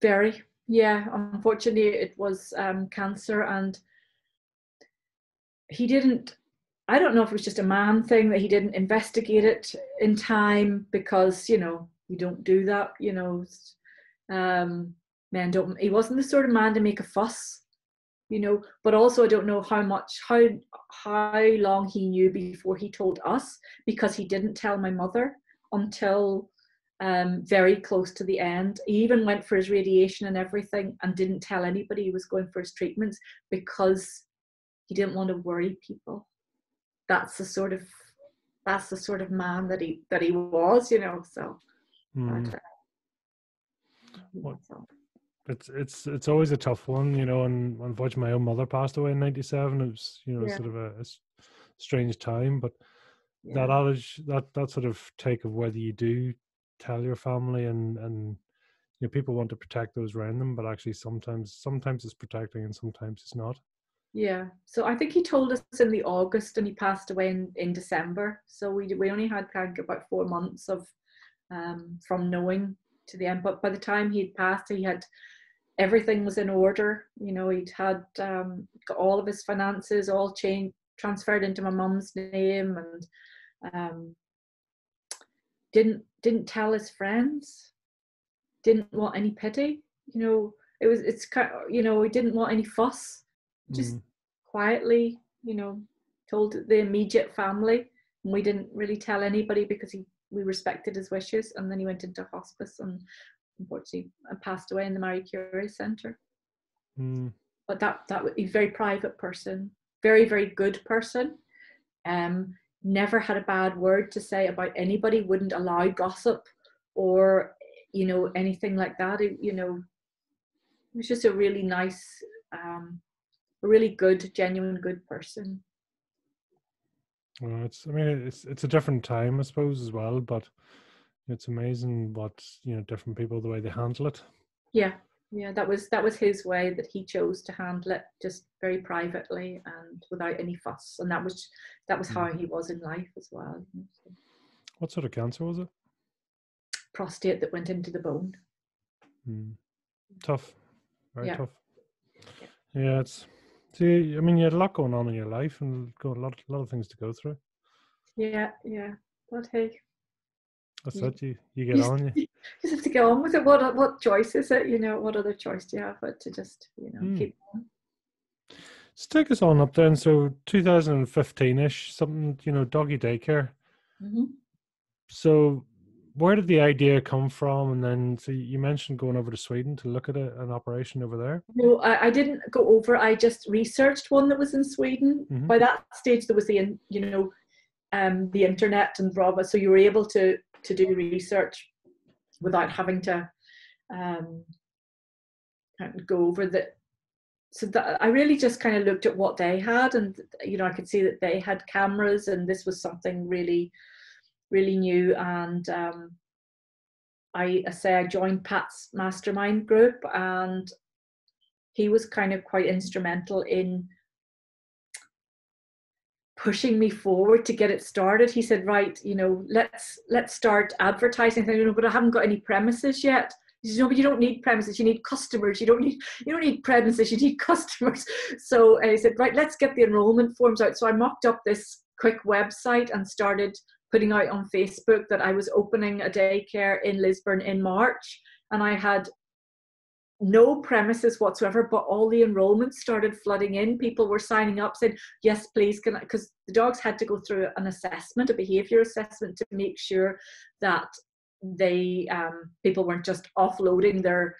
Very. Yeah, unfortunately, it was cancer, and he didn't, I don't know if it was just a man thing that he didn't investigate it in time, because, you don't do that, men don't, he wasn't the sort of man to make a fuss, but also I don't know how long he knew before he told us, because he didn't tell my mother until very close to the end. He even went for his radiation and everything and didn't tell anybody he was going for his treatments, because he didn't want to worry people. That's the sort of man that he was, so. It's always a tough one, and unfortunately my own mother passed away in 1997. It was sort of a strange time, but that adage, that sort of take of whether you do tell your family and people want to protect those around them, but actually sometimes it's protecting and sometimes it's not. Yeah, so I think he told us in the August and he passed away in December. So we only had about 4 months of from knowing to the end. But by the time he'd passed, he had everything was in order. He'd had got all of his finances all transferred into my mum's name, and didn't tell his friends. Didn't want any pity. It's kind of, he didn't want any fuss. Just quietly, told the immediate family, and we didn't really tell anybody because we respected his wishes. And then he went into hospice and unfortunately passed away in the Marie Curie Centre. But that he's a very private person, very, very good person. Never had a bad word to say about anybody. Wouldn't allow gossip or, you know, anything like that. You know, he was just a really nice, a really good, genuine good person. Well, I mean, it's a different time, I suppose, as well, but it's amazing what, you know, different people, the way they handle it. Yeah, yeah, that was his way, that he chose to handle it, just very privately and without any fuss. And that was how he was in life as well. You know, so. What sort of cancer was it? Prostate that went into the bone. Tough, very Yeah. tough. Yeah, see, I mean, you had a lot going on in your life, and got a lot of things to go through. Yeah, yeah. But hey, That's it. You get on. You just have to get on with it. What choice is it? You know, what other choice do you have but to just, you know, keep on? So take us on up then. So 2015-ish, something, you know, doggy daycare. So where did the idea come from? And then, so you mentioned going over to Sweden to look at an operation over there. No, I didn't go over. I just researched one that was in Sweden. By that stage, there was the, you know, the internet and Brava, so you were able to do research without having to go over the. So that I really just kind of looked at what they had, and you know, I could see that they had cameras, and this was something really, really new. And I joined Pat's mastermind group, and he was kind of quite instrumental in pushing me forward to get it started. He said, right, you know, let's start advertising. I said, you know, but I haven't got any premises yet. He said, no, but you don't need premises, you need customers. You don't need premises, you need customers. So he said, right, let's get the enrollment forms out. So I mocked up this quick website and started putting out on Facebook that I was opening a daycare in Lisbon in March, and I had no premises whatsoever, but all the enrollments started flooding in. People were signing up, saying, yes, please, can I, because the dogs had to go through an assessment, a behavior assessment, to make sure that they people weren't just offloading their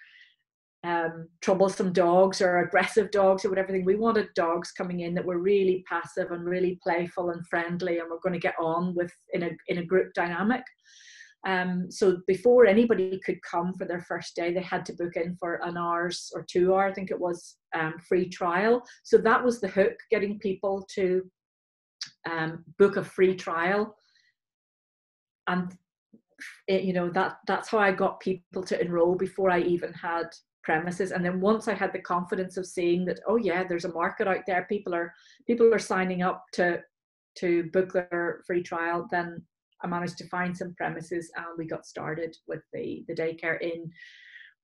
troublesome dogs or aggressive dogs or whatever. We wanted dogs coming in that were really passive and really playful and friendly, and we're going to get on with in a group dynamic. So before anybody could come for their first day, they had to book in for an hour's or 2 hour, I think it was, free trial. So that was the hook, getting people to book a free trial. And you know, that's how I got people to enroll before I even had premises. And then once I had the confidence of seeing that, oh yeah, there's a market out there, people are signing up to book their free trial, then I managed to find some premises, and we got started with the daycare in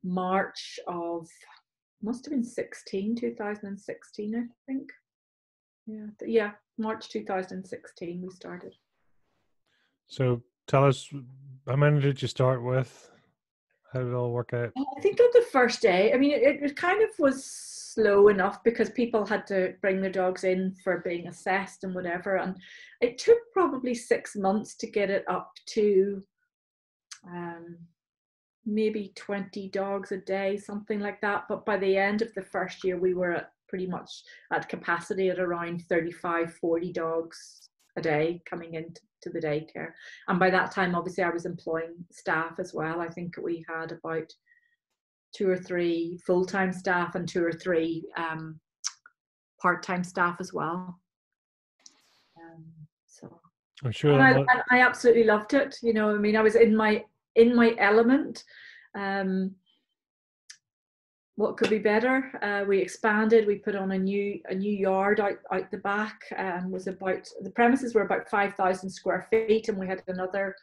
March of, must have been 2016, I think. Yeah, March 2016 we started. So tell us, how many did you start with? How did it all work out? I think on the first day, I mean, it kind of was slow enough because people had to bring their dogs in for being assessed and whatever. And it took probably 6 months to get it up to maybe 20 dogs a day, something like that. But by the end of the first year, we were at pretty much at capacity at around 35, 40 dogs a day coming into the daycare. And by that time, obviously, I was employing staff as well. I think we had about 2 or 3 full-time staff and 2 or 3 part-time staff as well. So I'm sure. And I absolutely loved it. You know, I mean, I was in my element. What could be better? We expanded. We put on a new yard out the back. The premises were about 5,000 square feet, and we had another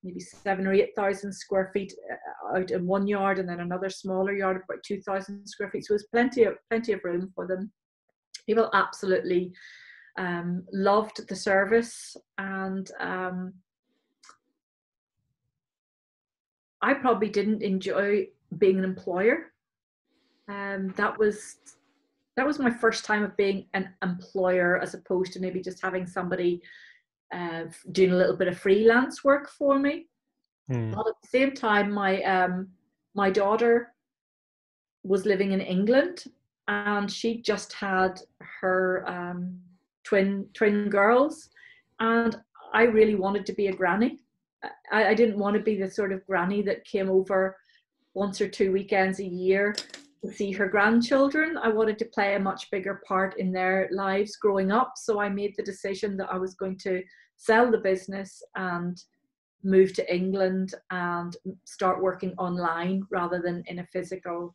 maybe 7,000 or 8,000 square feet out in one yard, and then another smaller yard of about 2,000 square feet. So there's plenty of room for them. People absolutely loved the service, and I probably didn't enjoy being an employer. That was my first time of being an employer, as opposed to maybe just having somebody doing a little bit of freelance work for me. But at the same time, my daughter was living in England, and she just had her twin girls, and I really wanted to be a granny. I didn't want to be the sort of granny that came over once or two weekends a year to see her grandchildren. I wanted to play a much bigger part in their lives growing up. So I made the decision that I was going to sell the business and move to England and start working online rather than in a physical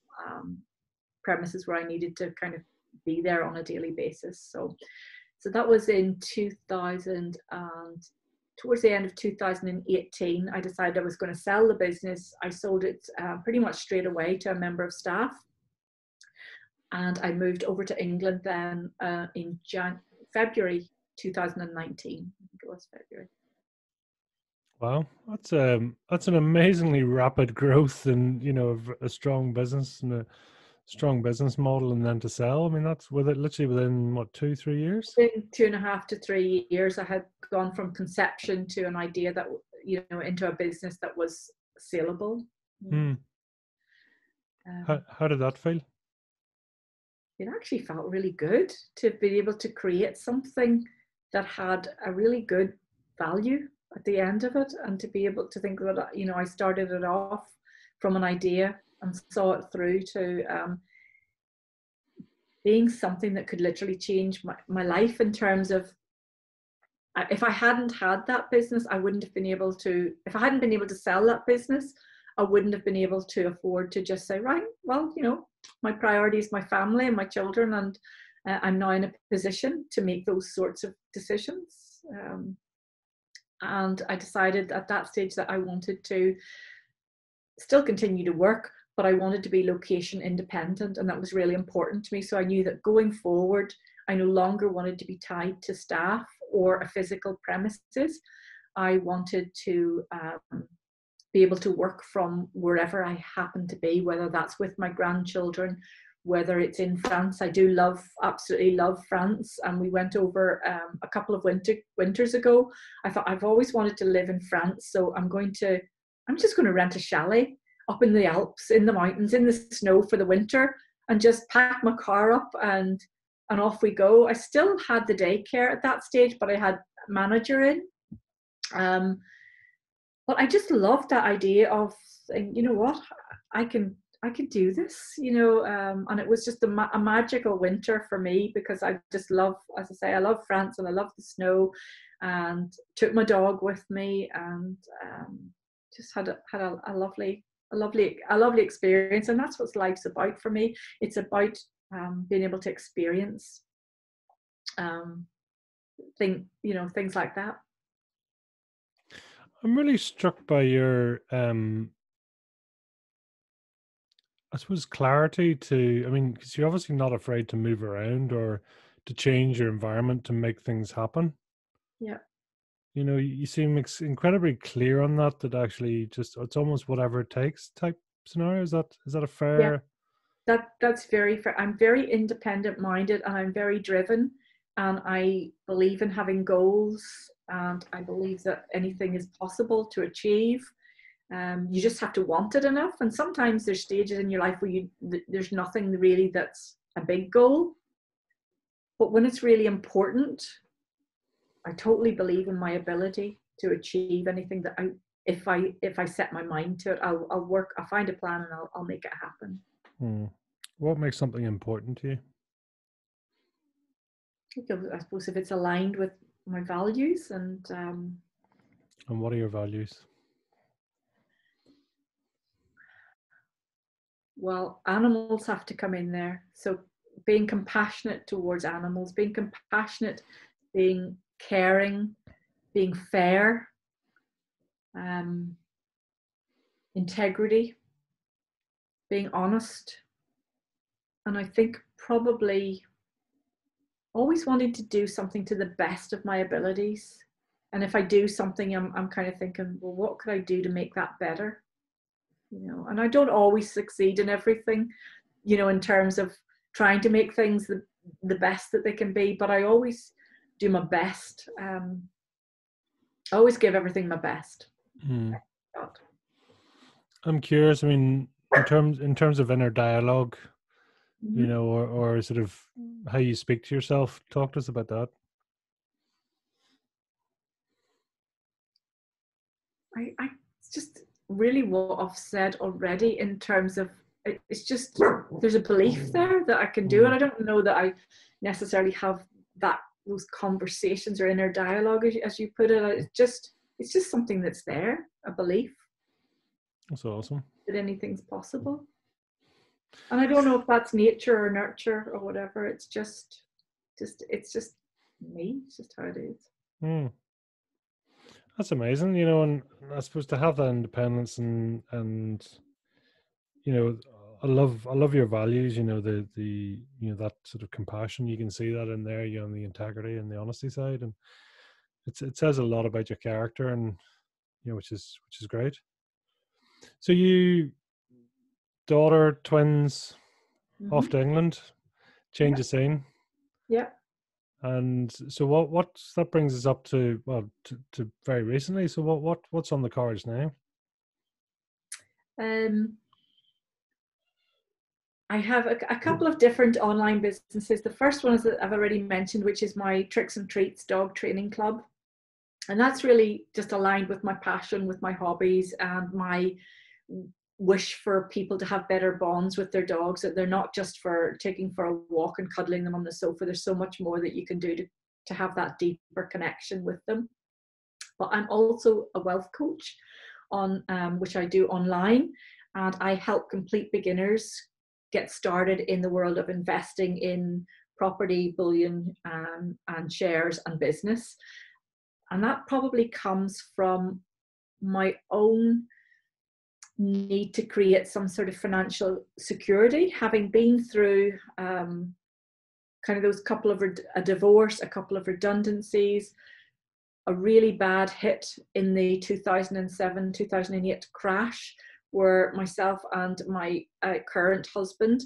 premises where I needed to kind of be there on a daily basis. So that was in 2000, and towards the end of 2018, I decided I was going to sell the business. I sold it pretty much straight away to a member of staff. And I moved over to England then in February 2019. I think it was February. Wow, that's an amazingly rapid growth, and a strong business and a strong business model, and then to sell. I mean, that's literally within what, 2-3 years? In 2.5 to 3 years, I had gone from conception to an idea that into a business that was saleable. How did that feel? It actually felt really good to be able to create something that had a really good value at the end of it, and to be able to think that I started it off from an idea and saw it through to being something that could literally change my life, in terms of, if I hadn't had that business, I wouldn't have been able to, if I hadn't been able to sell that business, I wouldn't have been able to afford to just say, right, well, my priority is my family and my children, and I'm now in a position to make those sorts of decisions. And I decided at that stage that I wanted to still continue to work, but I wanted to be location independent, and that was really important to me. So I knew that going forward, I no longer wanted to be tied to staff or a physical premises. I wanted to be able to work from wherever I happen to be, whether that's with my grandchildren, whether it's in France. I do absolutely love France, and we went over a couple of winters ago. I thought, I've always wanted to live in France, so I'm just going to rent a chalet up in the Alps, in the mountains, in the snow for the winter, and just pack my car up and off we go. I still had the daycare at that stage, but I had a manager in. But I just loved that idea of saying, you know what, I can do this, and it was just a magical winter for me, because I just love, as I say, I love France and I love the snow, and took my dog with me, and just had a lovely experience. And that's what life's about for me. It's about being able to experience things like that. I'm really struck by your I suppose clarity because you're obviously not afraid to move around or to change your environment to make things happen. Yeah. You seem incredibly clear on that actually it's almost whatever it takes type scenario. Is that a fair? Yeah, that's very fair. I'm very independent minded, and I'm very driven, and I believe in having goals, and I believe that anything is possible to achieve. You just have to want it enough, and sometimes there's stages in your life where there's nothing really that's a big goal, but when it's really important, I totally believe in my ability to achieve anything that if I set my mind to it, I'll work, I'll find a plan, and I'll make it happen. What makes something important to you? I suppose if it's aligned with my values, and what are your values? Well, animals have to come in there. So being compassionate towards animals, being compassionate, being caring, being fair, integrity, being honest. And I think probably always wanting to do something to the best of my abilities. And if I do something, I'm kind of thinking, well, what could I do to make that better? And I don't always succeed in everything, in terms of trying to make things the best that they can be, but I always do my best. I always give everything my best. I'm curious, in terms of inner dialogue, Mm-hmm. or sort of how you speak to yourself, talk to us about that. it's just really what I've said already in terms of, it's just, there's a belief there that I can do it. I don't know that I necessarily have those conversations or inner dialogue, as you put it. It's just something that's there, a belief. That's awesome. That anything's possible. And I don't know if that's nature or nurture or whatever. It's just me. It's just how it is. That's amazing, you know, and I suppose to have that independence and you know, I love your values, you know, the you know, that sort of compassion. You can see that in there, you know, on the integrity and the honesty side, and it says a lot about your character, and you know, which is great. So you, daughter, twins, off to England, change of scene. Yeah. And so what that brings us up to, well, to very recently. So what's on the cards now? I have a couple of different online businesses. The first one is that I've already mentioned, which is my Tricks and Treats dog training club. And that's really just aligned with my passion, with my hobbies, and my wish for people to have better bonds with their dogs, that they're not just for taking for a walk and cuddling them on the sofa. There's so much more that you can do to have that deeper connection with them. But I'm also a wealth coach, on which I do online, and I help complete beginners get started in the world of investing in property, bullion, and shares and business. And that probably comes from my own need to create some sort of financial security, having been through kind of those couple of a divorce, a couple of redundancies, a really bad hit in the 2007-2008 crash, where myself and my current husband,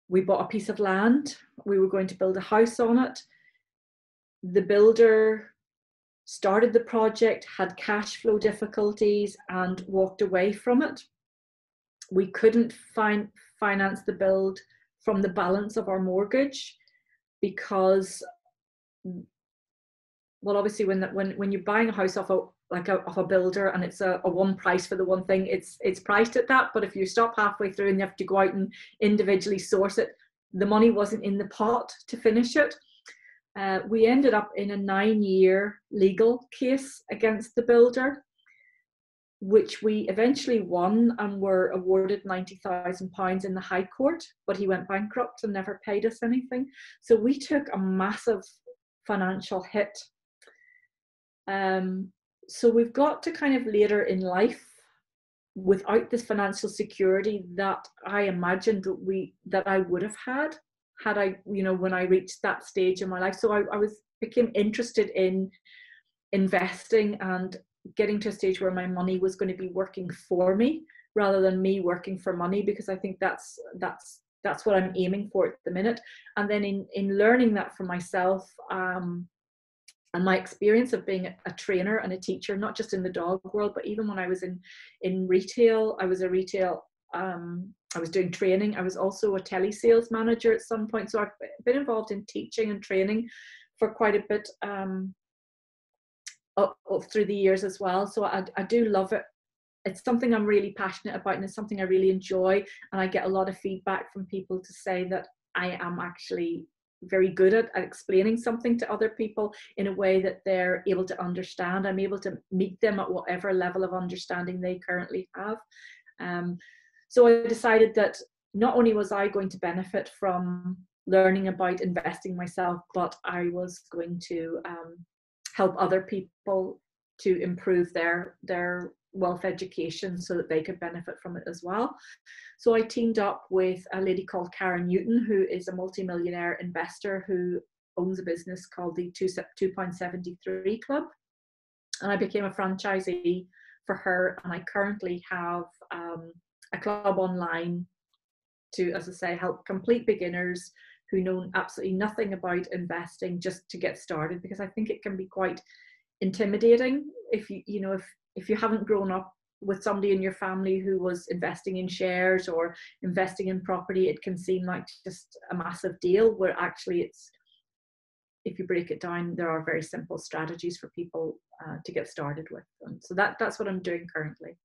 we bought a piece of land. We were going to build a house on it. The builder started the project, had cash flow difficulties, and walked away from it. We couldn't finance the build from the balance of our mortgage because, well, obviously when you're buying a house off a builder and it's a one price for the one thing, it's priced at that. But if you stop halfway through and you have to go out and individually source it, the money wasn't in the pot to finish it. We ended up in a 9-year legal case against the builder, which we eventually won and were awarded £90,000 in the High Court, but he went bankrupt and never paid us anything. So we took a massive financial hit. So we've got to kind of later in life, without this financial security that I imagined that I would have had I, you know, when I reached that stage in my life. So I became interested in investing and getting to a stage where my money was going to be working for me rather than me working for money, because I think that's what I'm aiming for at the minute. And then in learning that for myself, and my experience of being a trainer and a teacher, not just in the dog world, but even when I was in retail, I was I was doing training. I was also a telesales manager at some point. So I've been involved in teaching and training for quite a bit through the years as well. So I do love it. It's something I'm really passionate about, and it's something I really enjoy. And I get a lot of feedback from people to say that I am actually very good at explaining something to other people in a way that they're able to understand. I'm able to meet them at whatever level of understanding they currently have. So I decided that not only was I going to benefit from learning about investing myself, but I was going to help other people to improve their wealth education so that they could benefit from it as well. So I teamed up with a lady called Karen Newton, who is a multimillionaire investor who owns a business called the 2.73 Club. And I became a franchisee for her. And I currently have a club online to, as I say, help complete beginners who know absolutely nothing about investing just to get started, because I think it can be quite intimidating if you haven't grown up with somebody in your family who was investing in shares or investing in property. It can seem like just a massive deal, where actually if you break it down, there are very simple strategies for people to get started with. And so that's what I'm doing currently.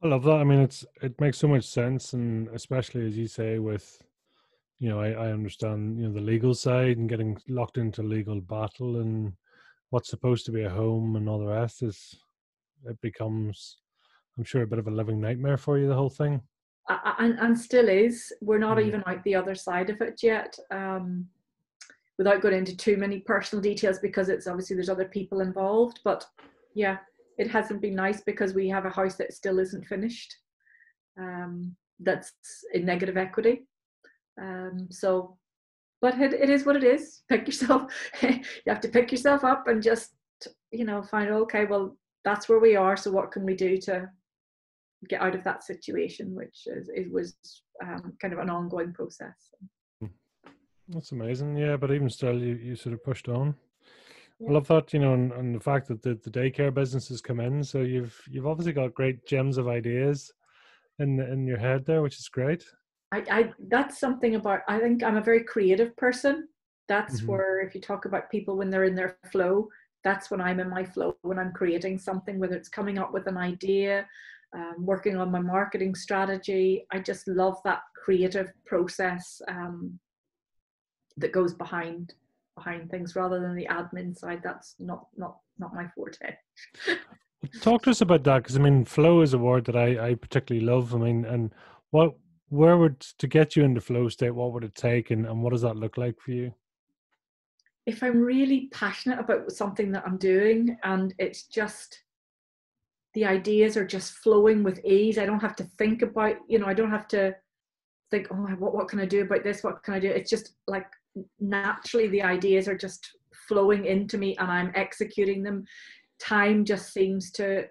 I love that. I mean, it makes so much sense, and especially as you say, with I understand the legal side and getting locked into legal battle and what's supposed to be a home and all the rest it becomes, I'm sure, a bit of a living nightmare for you, the whole thing. And still is. We're not even out the other side of it yet. Without going into too many personal details, because it's obviously there's other people involved. But yeah, it hasn't been nice because we have a house that still isn't finished. That's in negative equity. So, but it is what it is. Pick yourself. You have to pick yourself up and just find, okay, well, that's where we are. So what can we do to get out of that situation? Which was kind of an ongoing process. That's amazing. Yeah, but even still, you sort of pushed on. Yeah. I love that, and the fact that the daycare businesses come in. So you've obviously got great gems of ideas in your head there, which is great. I that's something about, I think I'm a very creative person. That's where, if you talk about people when they're in their flow, that's when I'm in my flow, when I'm creating something, whether it's coming up with an idea, working on my marketing strategy. I just love that creative process that goes behind things rather than the admin side. That's not my forte. Talk to us about that, because I mean, flow is a word that I particularly love. I mean, and where would, to get you into flow state, what would it take, and what does that look like for you? If I'm really passionate about something that I'm doing and it's just, the ideas are just flowing with ease. I don't have to think about, I don't have to think, oh, what can I do about this? What can I do? It's just like naturally the ideas are just flowing into me and I'm executing them. Time just seems to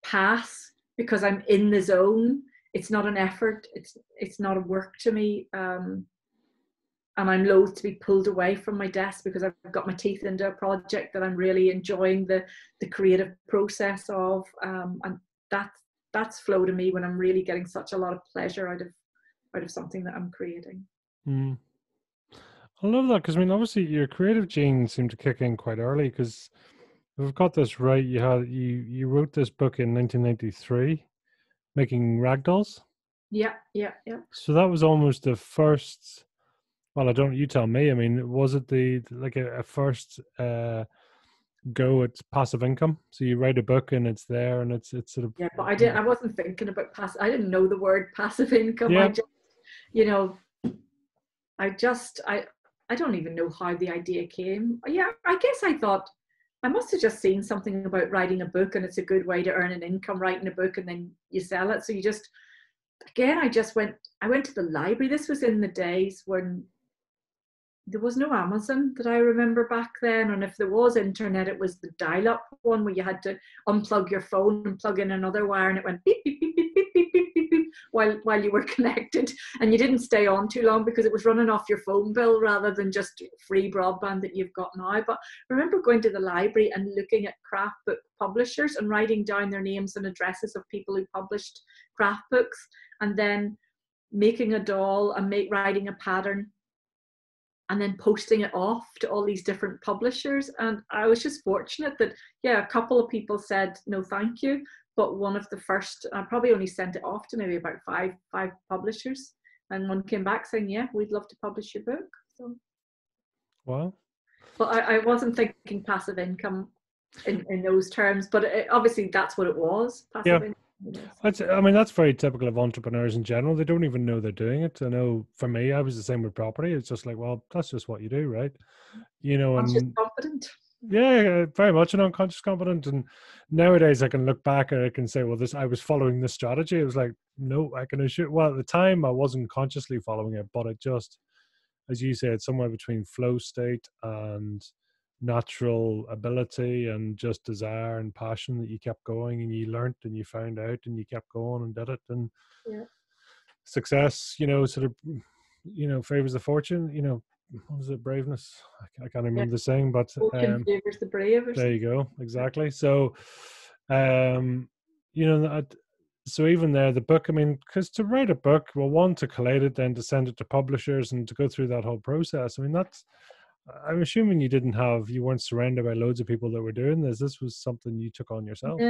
pass because I'm in the zone. It's not an effort. It's not a work to me. And I'm loath to be pulled away from my desk because I've got my teeth into a project that I'm really enjoying the creative process of. And that's flow to me, when I'm really getting such a lot of pleasure out of something that I'm creating. I love that, because I mean, obviously your creative genes seem to kick in quite early, because if I've got this right, you wrote this book in 1993, making ragdolls. Yeah. So that was almost the first. Well, I don't. You tell me. I mean, was it like a first go at passive income? So you write a book and it's there, and it's sort of. Yeah, but I wasn't thinking about passive. I didn't know the word passive income. Yeah. I don't even know how the idea came. Yeah, I guess I thought I must have just seen something about writing a book, and it's a good way to earn an income, writing a book, and then you sell it. So I went to the library. This was in the days when there was no Amazon that I remember back then. And if there was internet, it was the dial-up one where you had to unplug your phone and plug in another wire, and it went beep, beep, beep, beep, beep, beep, beep, beep, beep, while you were connected. And you didn't stay on too long because it was running off your phone bill rather than just free broadband that you've got now. But I remember going to the library and looking at craft book publishers and writing down their names and addresses of people who published craft books, and then making a doll and writing a pattern, and then posting it off to all these different publishers. And I was just fortunate that, a couple of people said, no, thank you. But one of the first, I probably only sent it off to maybe about five publishers. And one came back saying, yeah, we'd love to publish your book. So, Wow. But I wasn't thinking passive income in those terms, but obviously that's what it was. Passive income. I mean, that's very typical of entrepreneurs in general. They don't even know they're doing it. I know for me, I was the same with property. It's just like, well, that's just what you do, right? Conscious competent. Yeah, very much an unconscious competent. And nowadays I can look back and I can say, well, I was following this strategy. It was like, no, I can assure, well, at the time I wasn't consciously following it, but it just, as you said, somewhere between flow state and natural ability and just desire and passion, that you kept going and you learnt and you found out and you kept going and did it. And success, sort of, favors the fortune, what was it, braveness? I can't remember the saying, but fortune favors the brave. There you go, exactly. So, So even there, the book, I mean, because to write a book, well, one, to collate it, then to send it to publishers and to go through that whole process. I mean, I'm assuming you weren't surrounded by loads of people that were doing this. This was something you took on yourself.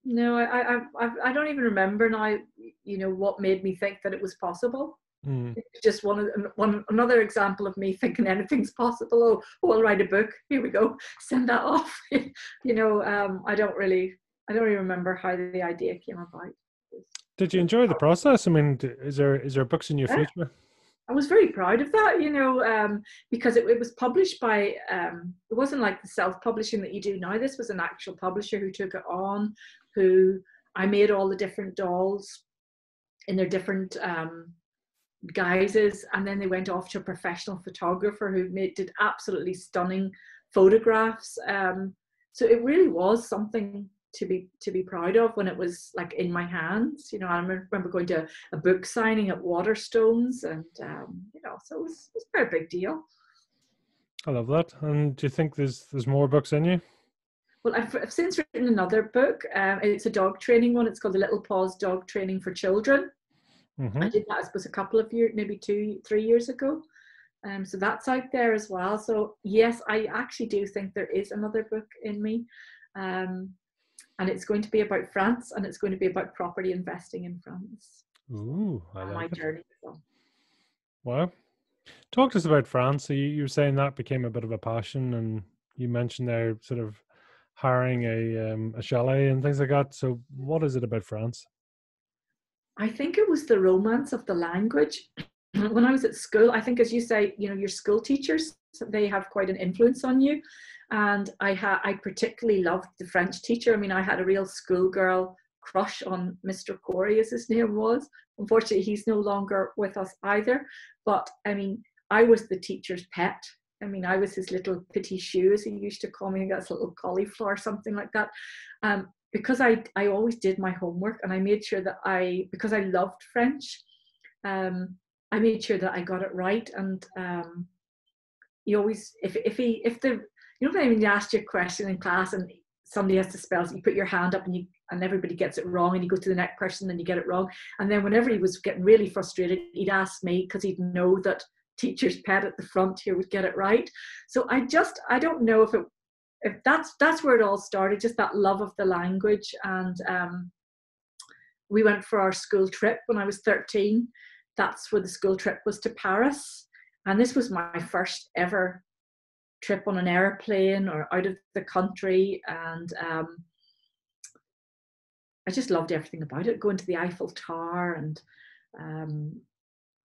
No, I don't even remember now, what made me think that it was possible. It's just another example of me thinking anything's possible. Oh, I'll write a book. Here we go. Send that off. I don't really remember how the idea came about. Did you enjoy the process? I mean, is there books in your future? I was very proud of that, because it was published by, it wasn't like the self-publishing that you do now. This was an actual publisher who took it on, who I made all the different dolls in their different guises, and then they went off to a professional photographer who did absolutely stunning photographs. So it really was something to be proud of when it was like in my hands. I remember going to a book signing at Waterstones, and so it was quite a big deal. I love that. And do you think there's more books in you? Well, I've since written another book. It's a dog training one. It's called The Little Paws Dog Training for Children. I did that, I suppose, a couple of years, maybe 2-3 years ago. So that's out there as well. So yes, I actually do think there is another book in me. And it's going to be about France, and it's going to be about property investing in France. Ooh, I like my it. journey. So. Wow. Talk to us about France. So you were saying that became a bit of a passion, and you mentioned there sort of hiring a chalet and things like that. So what is it about France? I think it was the romance of the language. When I was at school, I think, as you say, your school teachers, they have quite an influence on you. And I particularly loved the French teacher. I mean, I had a real schoolgirl crush on Mr. Corey, as his name was. Unfortunately, he's no longer with us either. But I mean, I was the teacher's pet. I mean, I was his little petit chou, as he used to call me. That's a little cauliflower, something like that. Because I always did my homework, and I made sure that because I loved French, I made sure that I got it right. And you always, when you ask you a question in class and somebody has to spell it, you put your hand up and everybody gets it wrong, and you go to the next person and you get it wrong. And then whenever he was getting really frustrated, he'd ask me, because he'd know that teacher's pet at the front here would get it right. So I don't know if that's where it all started, just that love of the language. And we went for our school trip when I was 13. That's where the school trip was, to Paris. And this was my first ever trip on an airplane or out of the country. And I just loved everything about it, going to the Eiffel Tower, and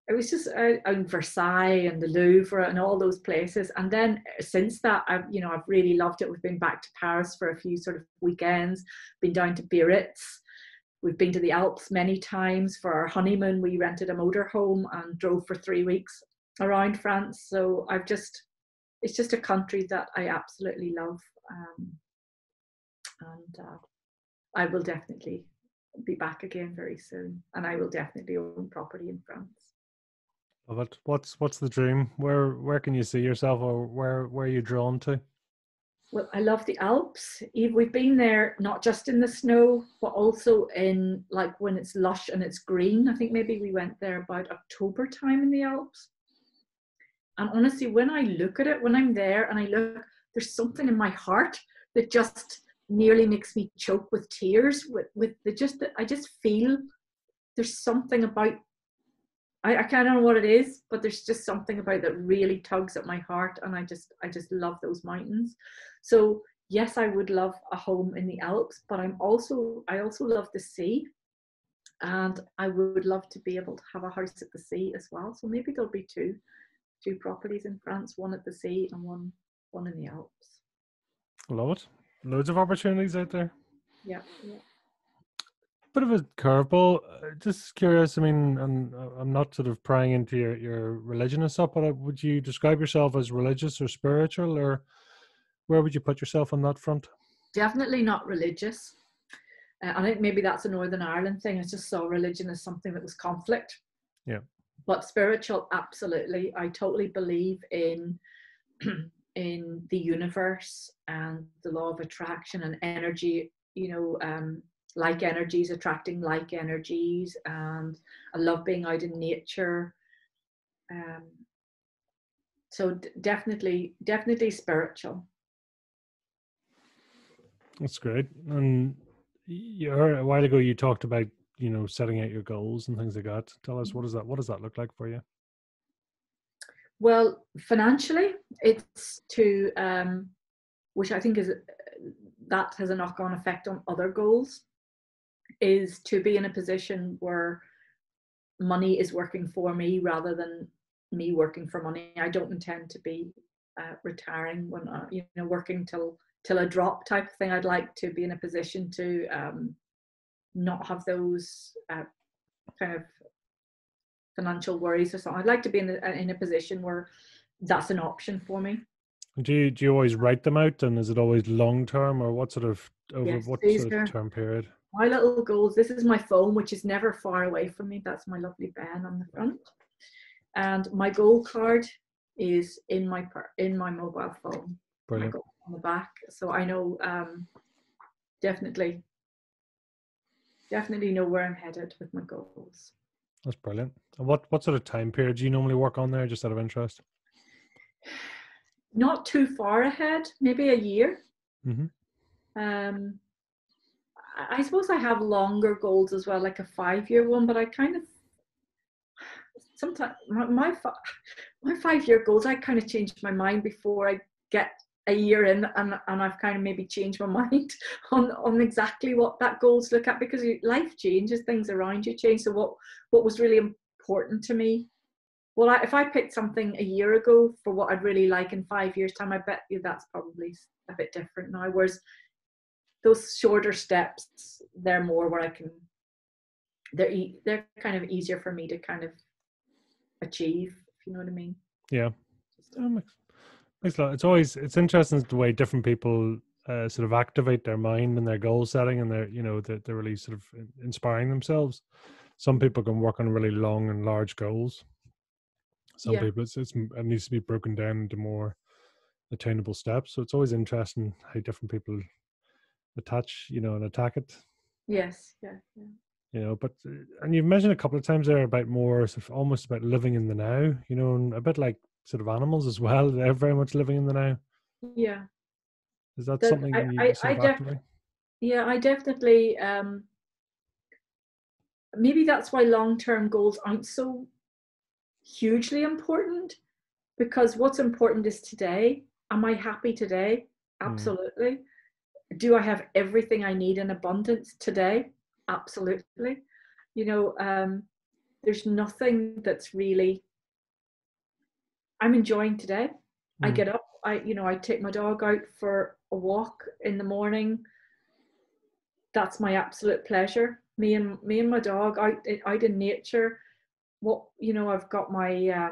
it was just out Versailles and the Louvre and all those places. And then since that, I've really loved it. We've been back to Paris for a few sort of weekends, been down to Biarritz. We've been to the Alps many times. For our honeymoon, we rented a motorhome and drove for 3 weeks around France. So it's just a country that I absolutely love. And I will definitely be back again very soon. And I will definitely own property in France. Love it. What's the dream? Where can you see yourself, or where are you drawn to? Well, I love the Alps. We've been there not just in the snow, but also in like when it's lush and it's green. I think maybe we went there about October time in the Alps. And honestly, when I look at it, when I'm there and I look, there's something in my heart that just nearly makes me choke with tears. I just feel there's something about. I don't know what it is, but there's just something about that really tugs at my heart, and I just love those mountains. So yes, I would love a home in the Alps, but I also love the sea, and I would love to be able to have a house at the sea as well. So maybe there'll be two properties in France, one at the sea and one in the Alps. Love it. Loads of opportunities out there. Yeah. Bit of a curveball. Just curious. I mean, I'm not sort of prying into your religion and stuff, but would you describe yourself as religious or spiritual, or where would you put yourself on that front? Definitely not religious. I think maybe that's a Northern Ireland thing. I just saw religion as something that was conflict. Yeah. But spiritual, absolutely. I totally believe in the universe and the law of attraction and energy. like energies attracting like energies, and I love being out in nature. So definitely spiritual. That's great. And a while ago you talked about, setting out your goals and things like that. Tell us, what does that look like for you? Well, financially, it's to, which I think that has a knock-on effect on other goals, is to be in a position where money is working for me rather than me working for money. I don't intend to be retiring when working till a drop type of thing. I'd like to be in a position to not have those kind of financial worries or something. I'd like to be in a position where that's an option for me. Do you always write them out, and is it always long term, or what sort of Yes, what these sort of term period? My little goals. This is my phone, which is never far away from me. That's my lovely Ben on the front, and my goal card is in my mobile phone. Brilliant. On the back, so I know definitely know where I'm headed with my goals. That's brilliant. And what sort of time period do you normally work on there, just out of interest? Not too far ahead, maybe a year. Mm-hmm. I suppose I have longer goals as well, like a 5-year one, but I kind of sometimes my 5-year goals, I kind of change my mind before I get a year in, and I've kind of maybe changed my mind on exactly what that goals look at, because life changes, things around you change. So what was really important to me, well, if I picked something a year ago for what I'd really like in 5 years time, I bet you that's probably a bit different now. Whereas those shorter steps, they're more where I can, they're kind of easier for me to kind of achieve, if you know what I mean. Yeah. It's interesting the way different people sort of activate their mind and their goal setting, and they're really sort of inspiring themselves. Some people can work on really long and large goals. Some people it needs to be broken down into more attainable steps. So it's always interesting how different people attach, and attack it. Yes, yeah. But and you've mentioned a couple of times there about more sort of almost about living in the now, and a bit like sort of animals as well. They're very much living in the now. Yeah. Is that something you sort of actively? Yeah, I definitely. Maybe that's why long-term goals aren't so hugely important, because what's important is today. Am I happy today? Absolutely. Do I have everything I need in abundance today? Absolutely. There's nothing that's really, I'm enjoying today. I get up, I take my dog out for a walk in the morning. That's my absolute pleasure. Me and my dog out in nature. I've got my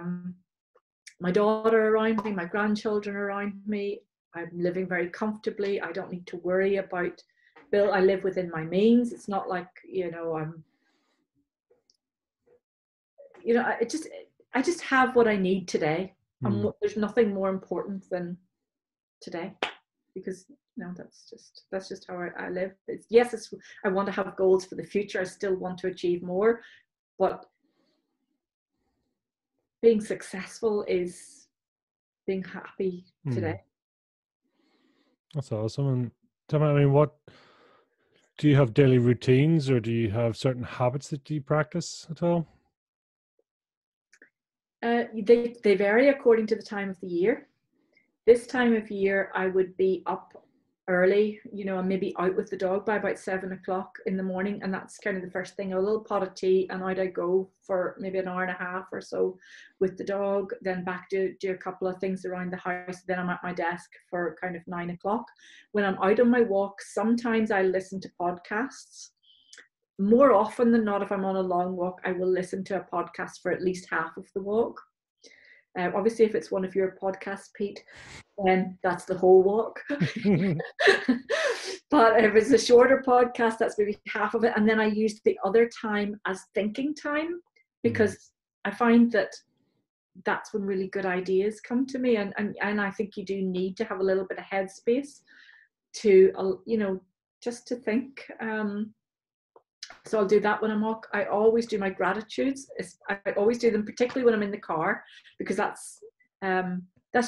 my daughter around me, my grandchildren around me. I'm living very comfortably. I don't need to worry about bill. I live within my means. It's not like I just have what I need today, and there's nothing more important than today, because that's just how I live. I want to have goals for the future. I still want to achieve more, but being successful is being happy today. That's awesome. And tell me, what do you have, daily routines, or do you have certain habits that you practice at all? They vary according to the time of the year. This time of year, I would be up early, and maybe out with the dog by about 7 o'clock in the morning. And that's kind of the first thing, a little pot of tea, and out I go for maybe an hour and a half or so with the dog, then back to do a couple of things around the house. Then I'm at my desk for kind of 9 o'clock. When I'm out on my walk, sometimes I listen to podcasts. More often than not, if I'm on a long walk, I will listen to a podcast for at least half of the walk. Obviously, if it's one of your podcasts, Pete, then that's the whole walk. But if it's a shorter podcast, that's maybe half of it. And then I use the other time as thinking time, because I find that that's when really good ideas come to me. And I think you do need to have a little bit of headspace to, just to think. So I'll do that when I walk. I always do my gratitudes. I always do them, particularly when I'm in the car, because that's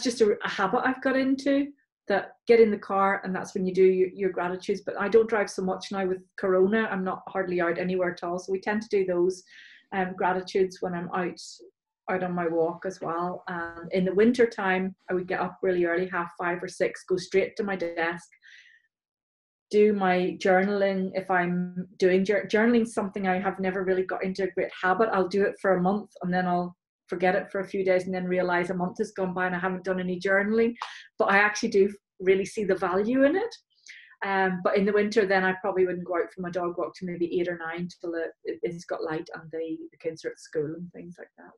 just a habit I've got into. That get in the car and that's when you do your gratitudes. But I don't drive so much now with Corona. I'm not hardly out anywhere at all. So we tend to do those gratitudes when I'm out on my walk as well. In the winter time, I would get up really early, 5:30 or 6, go straight to my desk, do my journaling. If I'm doing journaling, something I have never really got into a great habit, I'll do it for a month and then I'll forget it for a few days and then realize a month has gone by and I haven't done any journaling. But I actually do really see the value in it. But in the winter, then I probably wouldn't go out for my dog walk to maybe 8 or 9 till it's got light and the kids are at school and things like that.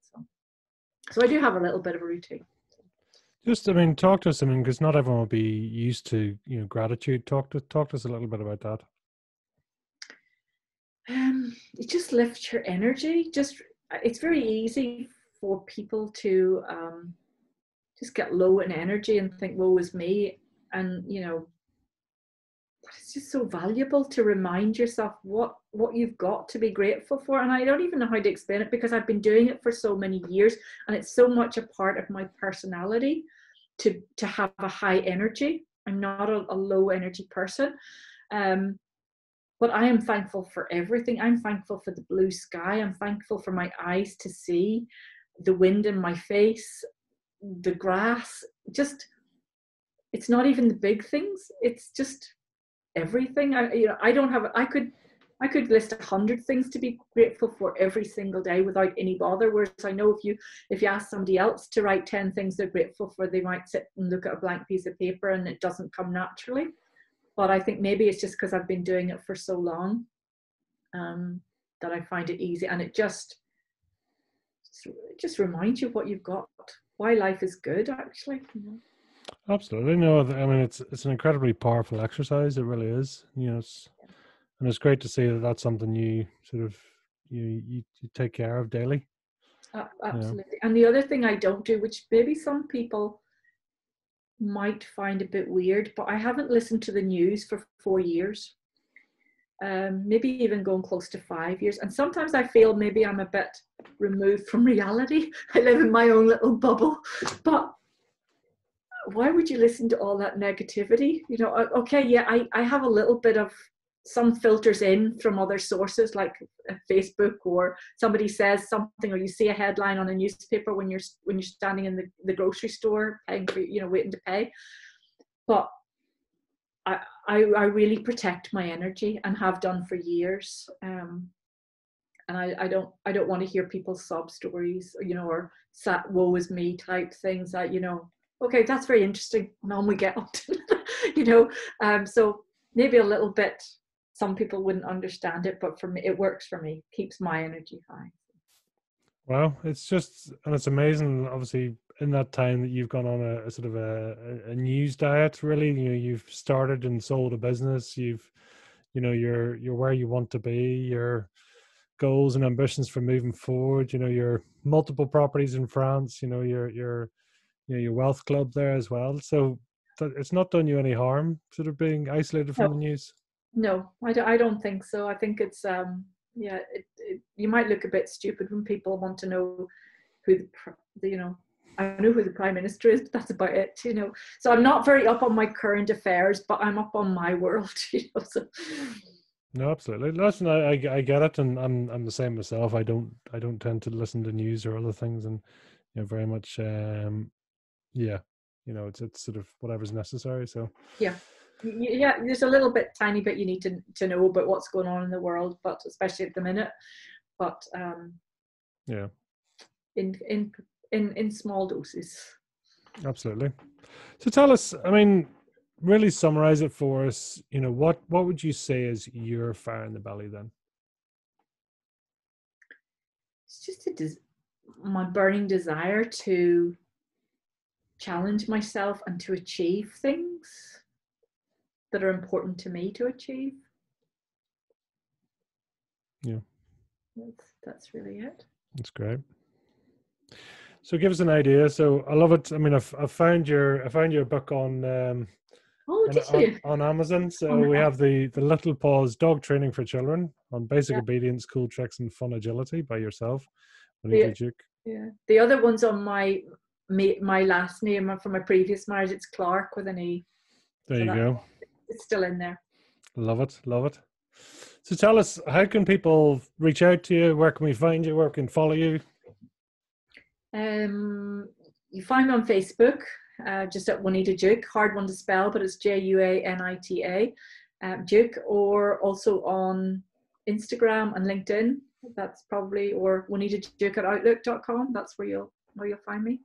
So I do have a little bit of a routine. Just, I mean, talk to us. I mean, because not everyone will be used to, gratitude. Talk to us a little bit about that. It just lifts your energy. It's very easy for people to just get low in energy and think, woe is me. And, it's just so valuable to remind yourself what you've got to be grateful for. And I don't even know how to explain it because I've been doing it for so many years and it's so much a part of my personality to have a high energy. I'm not a low energy person. But I am thankful for everything. I'm thankful for the blue sky. I'm thankful for my eyes to see, the wind in my face, the grass. It's not even the big things. It's just everything. I could list 100 things to be grateful for every single day without any bother. Whereas I know if you ask somebody else to write 10 things they're grateful for, they might sit and look at a blank piece of paper and it doesn't come naturally. But I think maybe it's just because I've been doing it for so long that I find it easy. And it just reminds you what you've got, why life is good, actually. Absolutely. No, I mean, it's an incredibly powerful exercise. It really is. And it's great to see that that's something you sort of, you take care of daily. Absolutely. And the other thing I don't do, which maybe some people might find a bit weird, but I haven't listened to the news for 4 years, maybe even going close to 5 years. And sometimes I feel maybe I'm a bit removed from reality. I live in my own little bubble, but why would you listen to all that negativity? Okay, yeah, I have a little bit of some filters in from other sources like Facebook, or somebody says something, or you see a headline on a newspaper when you're standing in the grocery store paying for, waiting to pay. But I really protect my energy and have done for years. And I don't want to hear people's sob stories, or woe is me type things that, okay, that's very interesting. And on we get on. So maybe a little bit, some people wouldn't understand it, but for me, it works for me, keeps my energy high. Well, it's amazing, obviously, in that time that you've gone on a sort of a news diet, really. You've started and sold a business. You're where you want to be, your goals and ambitions for moving forward, your multiple properties in France, your wealth club there as well. So it's not done you any harm, sort of being isolated from the news. No, I don't think so. I think it's you might look a bit stupid when people want to know who I know who the Prime Minister is, but that's about it, So I'm not very up on my current affairs, but I'm up on my world, So. No, absolutely. Listen, I get it, and I'm the same myself. I don't tend to listen to news or other things, and very much it's sort of whatever's necessary. So yeah, there's a little bit, tiny bit you need to know about what's going on in the world, but especially at the minute. But in small doses. Absolutely. So tell us, I mean, really summarize it for us. What would you say is your fire in the belly then? It's just my burning desire to challenge myself and to achieve things that are important to me to achieve. Yeah, that's really it. That's great. So give us an idea. So I love it. I mean, I found your book on Oh, did you? on Amazon. So On we have the Little Paws Dog Training for Children on Basic yeah. Obedience, Cool Tricks, and Fun Agility by yourself, Juanita The, Duke. yeah. The other one's on my last name from my previous marriage. It's Clark with an E. There So you go. it's still in there. Love it. Love it. So tell us, how can people reach out to you? Where can we find you? Where can we follow you? You find me on Facebook, just at Juanita Duke. Hard one to spell, but it's Juanita, Duke, or also on Instagram and LinkedIn. That's probably, or juanitaduke@outlook.com. That's where you'll find me.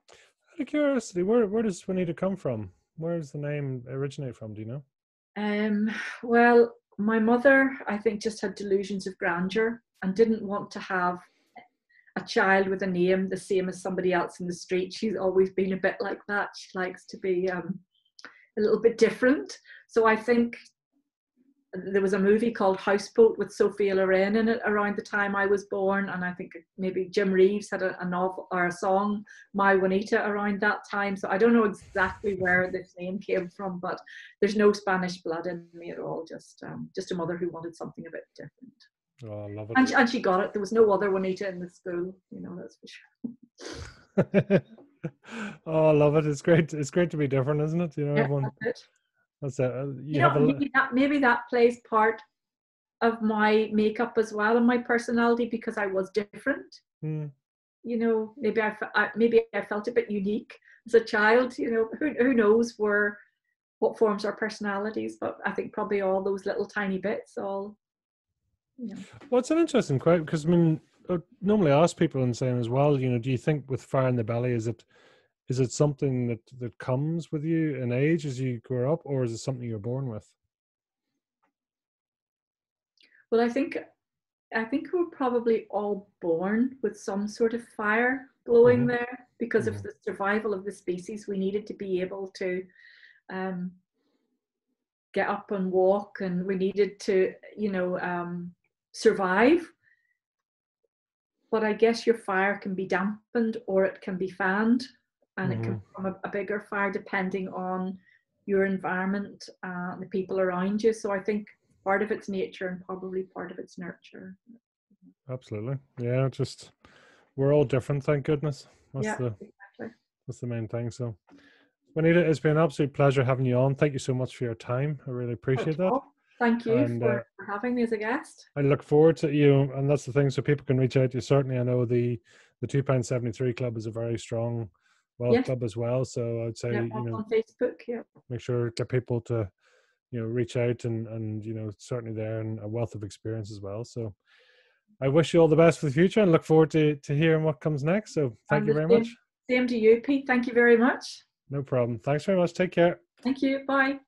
Out of curiosity, where does Juanita come from? Where does the name originate from? Do you know? Well, my mother, I think, just had delusions of grandeur and didn't want to have a child with a name the same as somebody else in the street. She's always been a bit like that. She likes to be a little bit different. So I think there was a movie called Houseboat with Sophia Loren in it around the time I was born, and I think maybe Jim Reeves had a novel or a song, My Juanita, around that time. So I don't know exactly where this name came from, but there's no Spanish blood in me at all. Just a mother who wanted something a bit different. Oh, I love it. And she got it. There was no other Juanita in the school, that's for sure. Oh, I love it. It's great. It's great to be different, isn't it? Yeah, everyone. That's it. Maybe that plays part of my makeup as well, and my personality, because I was different. Maybe I felt a bit unique as a child. Who knows what forms our personalities? But I think probably all those little tiny bits all. Well, it's an interesting quote, because I normally ask people and saying as well, do you think with fire in the belly, is it something that comes with you in age as you grow up, or is it something you're born with? Well, I think we're probably all born with some sort of fire glowing there, because of the survival of the species. We needed to be able to get up and walk, and we needed to, survive. But I guess your fire can be dampened or it can be fanned, and it can become a bigger fire depending on your environment, the people around you. So I think part of it's nature and probably part of it's nurture. Absolutely. Yeah, we're all different, thank goodness. Exactly. That's the main thing. So Juanita, it's been an absolute pleasure having you on. Thank you so much for your time. I really appreciate that. Thank you for having me as a guest. I look forward to you, and that's the thing, so people can reach out to you. Certainly, I know the £2.73 club is a very strong club as well. So I'd say, on Facebook, make sure to get people to, reach out and certainly there, and a wealth of experience as well. So I wish you all the best for the future, and look forward to hearing what comes next. So thank you very much. Same to you, Pete. Thank you very much. No problem. Thanks very much. Take care. Thank you. Bye.